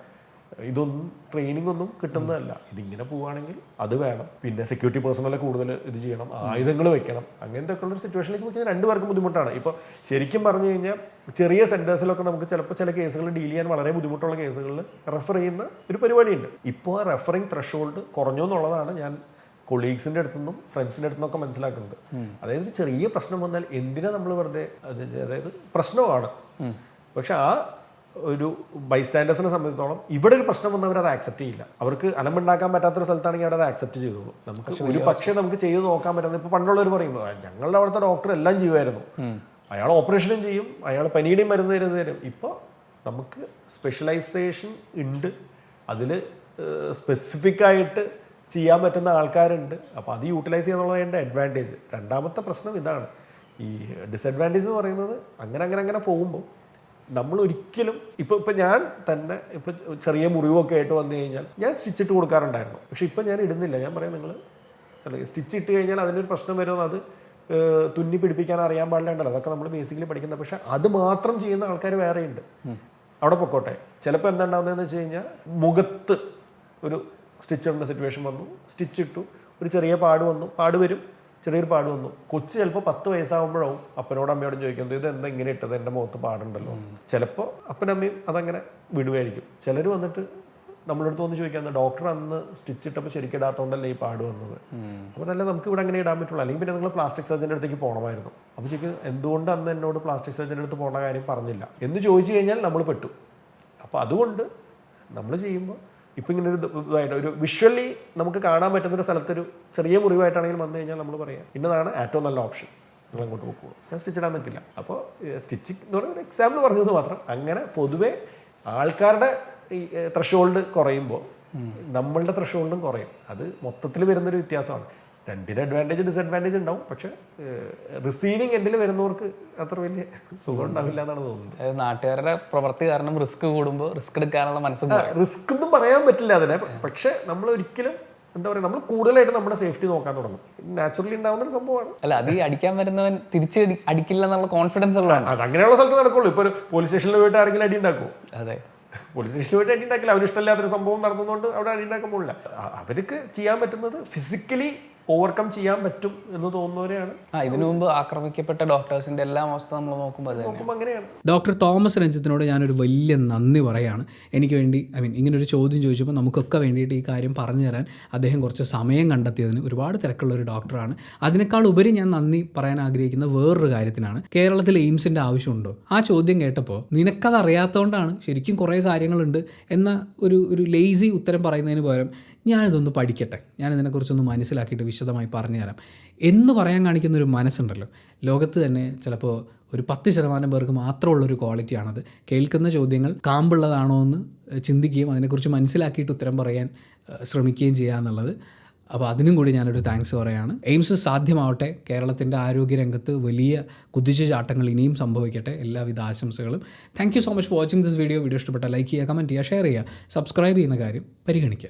ഇതൊന്നും ട്രെയിനിങ് ഒന്നും കിട്ടുന്നതല്ല. ഇതിങ്ങനെ പോവുകയാണെങ്കിൽ അത് വേണം. പിന്നെ സെക്യൂരിറ്റി പേഴ്സണലെ കൂടുതൽ ഇത് ചെയ്യണം, ആയുധങ്ങൾ വെക്കണം. അങ്ങനത്തെ ഒക്കെ ഉള്ളൊരു സിറ്റുവേഷനിലേക്ക് പോയി രണ്ടുപേർക്കും ബുദ്ധിമുട്ടാണ്. ഇപ്പോൾ ശരിക്കും പറഞ്ഞു കഴിഞ്ഞാൽ ചെറിയ സെൻറ്റേഴ്സിലൊക്കെ നമുക്ക് ചിലപ്പോൾ ചില കേസുകൾ ഡീൽ ചെയ്യാൻ വളരെ ബുദ്ധിമുട്ടുള്ള കേസുകളിൽ റെഫർ ചെയ്യുന്ന ഒരു പരിപാടിയുണ്ട്. ഇപ്പോൾ ആ റെഫറിങ് ത്രഷോൾഡ് കുറഞ്ഞു എന്നുള്ളതാണ് ഞാൻ കൊളീഗ്സിൻ്റെ അടുത്തുനിന്നും ഫ്രണ്ട്സിൻ്റെ അടുത്തുനിന്നൊക്കെ മനസ്സിലാക്കുന്നത്. അതായത് ഒരു ചെറിയ പ്രശ്നം വന്നാൽ എന്തിനാ നമ്മൾ വെറുതെ അതായത് പ്രശ്നമാണ്, പക്ഷെ ആ ഒരു ബൈസ്റ്റാൻഡേഴ്സിനെ സംബന്ധിച്ചിടത്തോളം ഇവിടെ ഒരു പ്രശ്നം വന്നവർ അത് ആക്സെപ്റ്റ് ചെയ്യില്ല. അവർക്ക് അലമ്പുണ്ടാക്കാൻ പറ്റാത്തൊരു സ്ഥലത്താണെങ്കിൽ അവരത് ആക്സെപ്റ്റ് ചെയ്തോളൂ. നമുക്ക് ഒരു പക്ഷേ നമുക്ക് ചെയ്ത് നോക്കാൻ പറ്റുന്നത് ഇപ്പോൾ പണ്ടുള്ളവർ പറയുമ്പോൾ ഞങ്ങളുടെ അവിടുത്തെ ഡോക്ടർ എല്ലാം ചെയ്യുമായിരുന്നു, അയാൾ ഓപ്പറേഷനും ചെയ്യും, അയാൾ പനിയുടെയും മരുന്ന് തരും. ഇപ്പോൾ നമുക്ക് സ്പെഷ്യലൈസേഷൻ ഉണ്ട്, അതിൽ സ്പെസിഫിക് ആയിട്ട് ചെയ്യാൻ പറ്റുന്ന ആൾക്കാരുണ്ട്. അപ്പോൾ അത് യൂട്ടിലൈസ് ചെയ്യാന്നുള്ളത് എൻ്റെ അഡ്വാൻറ്റേജ്. രണ്ടാമത്തെ പ്രശ്നം ഇതാണ്, ഈ ഡിസഡ്വാൻറ്റേജ് എന്ന് പറയുന്നത് അങ്ങനെ പോകുമ്പോൾ നമ്മൾ ഒരിക്കലും ഇപ്പോൾ ഞാൻ തന്നെ ഇപ്പോൾ ചെറിയ മുറിവൊക്കെ ആയിട്ട് വന്നു കഴിഞ്ഞാൽ ഞാൻ സ്റ്റിച്ചിട്ട് കൊടുക്കാറുണ്ടായിരുന്നു. പക്ഷെ ഇപ്പം ഞാൻ ഇടുന്നില്ല. ഞാൻ പറയാം, നിങ്ങൾ സ്റ്റിച്ച് ഇട്ട് കഴിഞ്ഞാൽ അതിനൊരു പ്രശ്നം വരുമെന്ന്, അത് തുന്നി പിടിപ്പിക്കാൻ അറിയാൻ പാടില്ലുണ്ടല്ലോ, അതൊക്കെ നമ്മൾ ബേസിക്കലി പഠിക്കുന്നത്. പക്ഷെ അത് മാത്രം ചെയ്യുന്ന ആൾക്കാർ വേറെയുണ്ട്. അവിടെ പൊക്കോട്ടെ. ചിലപ്പോൾ എന്താ ഉണ്ടാകുന്നതെന്ന് വെച്ച് കഴിഞ്ഞാൽ മുഖത്ത് ഒരു സ്റ്റിച്ചിടേണ്ട സിറ്റുവേഷൻ വന്നു, സ്റ്റിച്ച് ഇട്ടു, ഒരു ചെറിയ പാട് വരും, ചെറിയൊരു പാട് വന്നു. കൊച്ചു ചിലപ്പോൾ 10 വയസ്സാകുമ്പോഴാവും അപ്പനോടും അമ്മയോടും ചോദിക്കുന്നത്, ഇത് എന്താ ഇങ്ങനെ ഇട്ടത്, എൻ്റെ മുഖത്ത് പാടുണ്ടല്ലോ. ചിലപ്പോൾ അപ്പനമ്മയും അതങ്ങനെ വിടുമായിരിക്കും. ചിലർ വന്നിട്ട് നമ്മളടുത്ത് വന്ന് ചോദിക്കാൻ, ഡോക്ടർ അന്ന് സ്റ്റിച്ച് ഇട്ടപ്പോൾ ശരിക്കിടാത്തോണ്ടല്ലേ ഈ പാട് വന്നത്. അപ്പോൾ അല്ല, നമുക്ക് ഇവിടെ അങ്ങനെ ഇടാൻ പറ്റുള്ളൂ, അല്ലെങ്കിൽ പിന്നെ നിങ്ങൾ പ്ലാസ്റ്റിക് സർജൻ്റെ അടുത്തേക്ക് പോകണമായിരുന്നു. അപ്പോൾ ചോദിക്കും, എന്തുകൊണ്ട് അന്ന് എന്നോട് പ്ലാസ്റ്റിക് സർജൻ്റെ അടുത്ത് പോകേണ്ട കാര്യം പറഞ്ഞില്ല എന്ന് ചോദിച്ചു കഴിഞ്ഞാൽ നമ്മൾ പെട്ടു. അപ്പോൾ അതുകൊണ്ട് നമ്മൾ ചെയ്യുമ്പോൾ ഇപ്പം ഇങ്ങനെ ഒരു വിഷ്വലി നമുക്ക് കാണാൻ പറ്റുന്നൊരു സ്ഥലത്തൊരു ചെറിയ മുറിവായിട്ടാണെങ്കിലും വന്നു കഴിഞ്ഞാൽ നമ്മൾ പറയാം, ഇന്നതാണ് ഏറ്റവും നല്ല ഓപ്ഷൻ, നിങ്ങൾ അങ്ങോട്ട് പോകുള്ളൂ, ഞാൻ സ്റ്റിച്ച് ഇടാൻ നിൽക്കില്ല. അപ്പോൾ സ്റ്റിച്ചിങ് എന്ന് പറയുന്ന ഒരു എക്സാമ്പിൾ പറഞ്ഞത് മാത്രം. അങ്ങനെ പൊതുവേ ആൾക്കാരുടെ ഈ ത്രഷോൾഡ് കുറയുമ്പോൾ നമ്മളുടെ ത്രഷോൾഡും കുറയും. അത് മൊത്തത്തിൽ വരുന്നൊരു വ്യത്യാസമാണ്. രണ്ടിന് അഡ്വാൻറ്റേജ് ഡിസഡ്വാൻറ്റേജ് ഉണ്ടാവും. പക്ഷെ റിസീവിങ് എൻഡിൽ വരുന്നവർക്ക് അത്ര വലിയ സുഖം ഉണ്ടാവില്ല എന്നാണ് തോന്നുന്നത്. നാട്ടുകാരുടെ പ്രവൃത്തി കാരണം റിസ്ക് കൂടുമ്പോൾ റിസ്ക് എടുക്കാനുള്ള മനസ്സ്, റിസ്ക് ഒന്നും പറയാൻ പറ്റില്ല അതിനെ. പക്ഷെ നമ്മൾ ഒരിക്കലും എന്താ പറയുക, നമ്മൾ കൂടുതലായിട്ട് നമ്മുടെ സേഫ്റ്റി നോക്കാൻ തുടങ്ങും. നാച്ചുറലി ഉണ്ടാവുന്ന ഒരു സംഭവമാണ്. അല്ല, അത് ഈ അടിക്കാൻ വരുന്നവൻ തിരിച്ച് അടിക്കില്ല എന്നുള്ള കോൺഫിഡൻസ് ഉള്ളതാണ്. അത് അങ്ങനെയുള്ള സ്ഥലത്ത് നടക്കുള്ളൂ. ഇപ്പോൾ ഒരു പോലീസ് സ്റ്റേഷനിൽ പോയിട്ട് ആരെങ്കിലും അടി ഉണ്ടാക്കുമോ? അതെ, പോലീസ് സ്റ്റേഷനിൽ പോയിട്ട് അടി ഉണ്ടാക്കില്ല. അവന് ഇഷ്ടമില്ലാത്തൊരു സംഭവം നടന്നതുകൊണ്ട് അവിടെ അടി ഉണ്ടാക്കാൻ പോകില്ല. അവർക്ക് ചെയ്യാൻ പറ്റുന്നത് ഫിസിക്കലി ഓവർകം ചെയ്യാൻ പറ്റും എന്ന് തോന്നുന്നവരെയാണ് ഇതിനു മുമ്പ് ആക്രമിക്കപ്പെട്ട ഡോക്ടേഴ്സിന്റെ എല്ലാം അവസ്ഥ നമ്മൾ നോക്കുമ്പോൾ അത് തന്നെ. നോക്കുമ്പോൾ അങ്ങനെയാണ്. ഡോക്ടർ തോമസ് രഞ്ജിത്തിനോട് ഞാനൊരു വലിയ നന്ദി പറയാണ്. എനിക്ക് വേണ്ടി ഇങ്ങനൊരു ചോദ്യം ചോദിച്ചപ്പോൾ നമുക്കൊക്കെ വേണ്ടിയിട്ട് ഈ കാര്യം പറഞ്ഞു തരാൻ അദ്ദേഹം കുറച്ച് സമയം കണ്ടെത്തിയതിന് ഒരുപാട് തിരക്കുള്ള ഒരു ഡോക്ടറാണ്. അതിനേക്കാൾ ഉപരി ഞാൻ നന്ദി പറയാൻ ആഗ്രഹിക്കുന്ന വേറൊരു കാര്യത്തിനാണ്. കേരളത്തിൽ എയിംസിൻ്റെ ആവശ്യമുണ്ടോ? ആ ചോദ്യം കേട്ടപ്പോൾ നിനക്കത് അറിയാത്തതുകൊണ്ടാണ്, ശരിക്കും കുറേ കാര്യങ്ങളുണ്ട് എന്ന ഒരു ലേസി ഉത്തരം പറയുന്നതിന് പകരം ഞാനിതൊന്ന് പഠിക്കട്ടെ, ഞാനിതിനെക്കുറിച്ചൊന്ന് മനസ്സിലാക്കിയിട്ട് വിശദമായി പറഞ്ഞുതരാം എന്ന് പറയാൻ കാണിക്കുന്ന ഒരു മനസ്സുണ്ടല്ലോ. ലോകത്ത് തന്നെ ചിലപ്പോൾ ഒരു 10% പേർക്ക് മാത്രമുള്ളൊരു ക്വാളിറ്റിയാണത്. കേൾക്കുന്ന ചോദ്യങ്ങൾ കാമ്പുള്ളതാണോ എന്ന് ചിന്തിക്കുകയും അതിനെക്കുറിച്ച് മനസ്സിലാക്കിയിട്ട് ഉത്തരം പറയാൻ ശ്രമിക്കുകയും ചെയ്യുക എന്നുള്ളത്. അപ്പോൾ അതിനും കൂടി ഞാനൊരു താങ്ക്സ് പറയുകയാണ്. എയിംസ് സാധ്യമാവട്ടെ. കേരളത്തിൻ്റെ ആരോഗ്യരംഗത്ത് വലിയ കുതിച്ചുചാട്ടങ്ങൾ ഇനിയും സംഭവിക്കട്ടെ. എല്ലാവിധ ആശംസകളും. Thank you so much for watching this video. Video ഇഷ്ടപ്പെട്ടാൽ ലൈക്ക് ചെയ്യുക, കമൻറ്റ് ചെയ്യുക, ഷെയർ ചെയ്യുക, സബ്സ്ക്രൈബ് ചെയ്യുന്ന കാര്യം പരിഗണിക്കുക.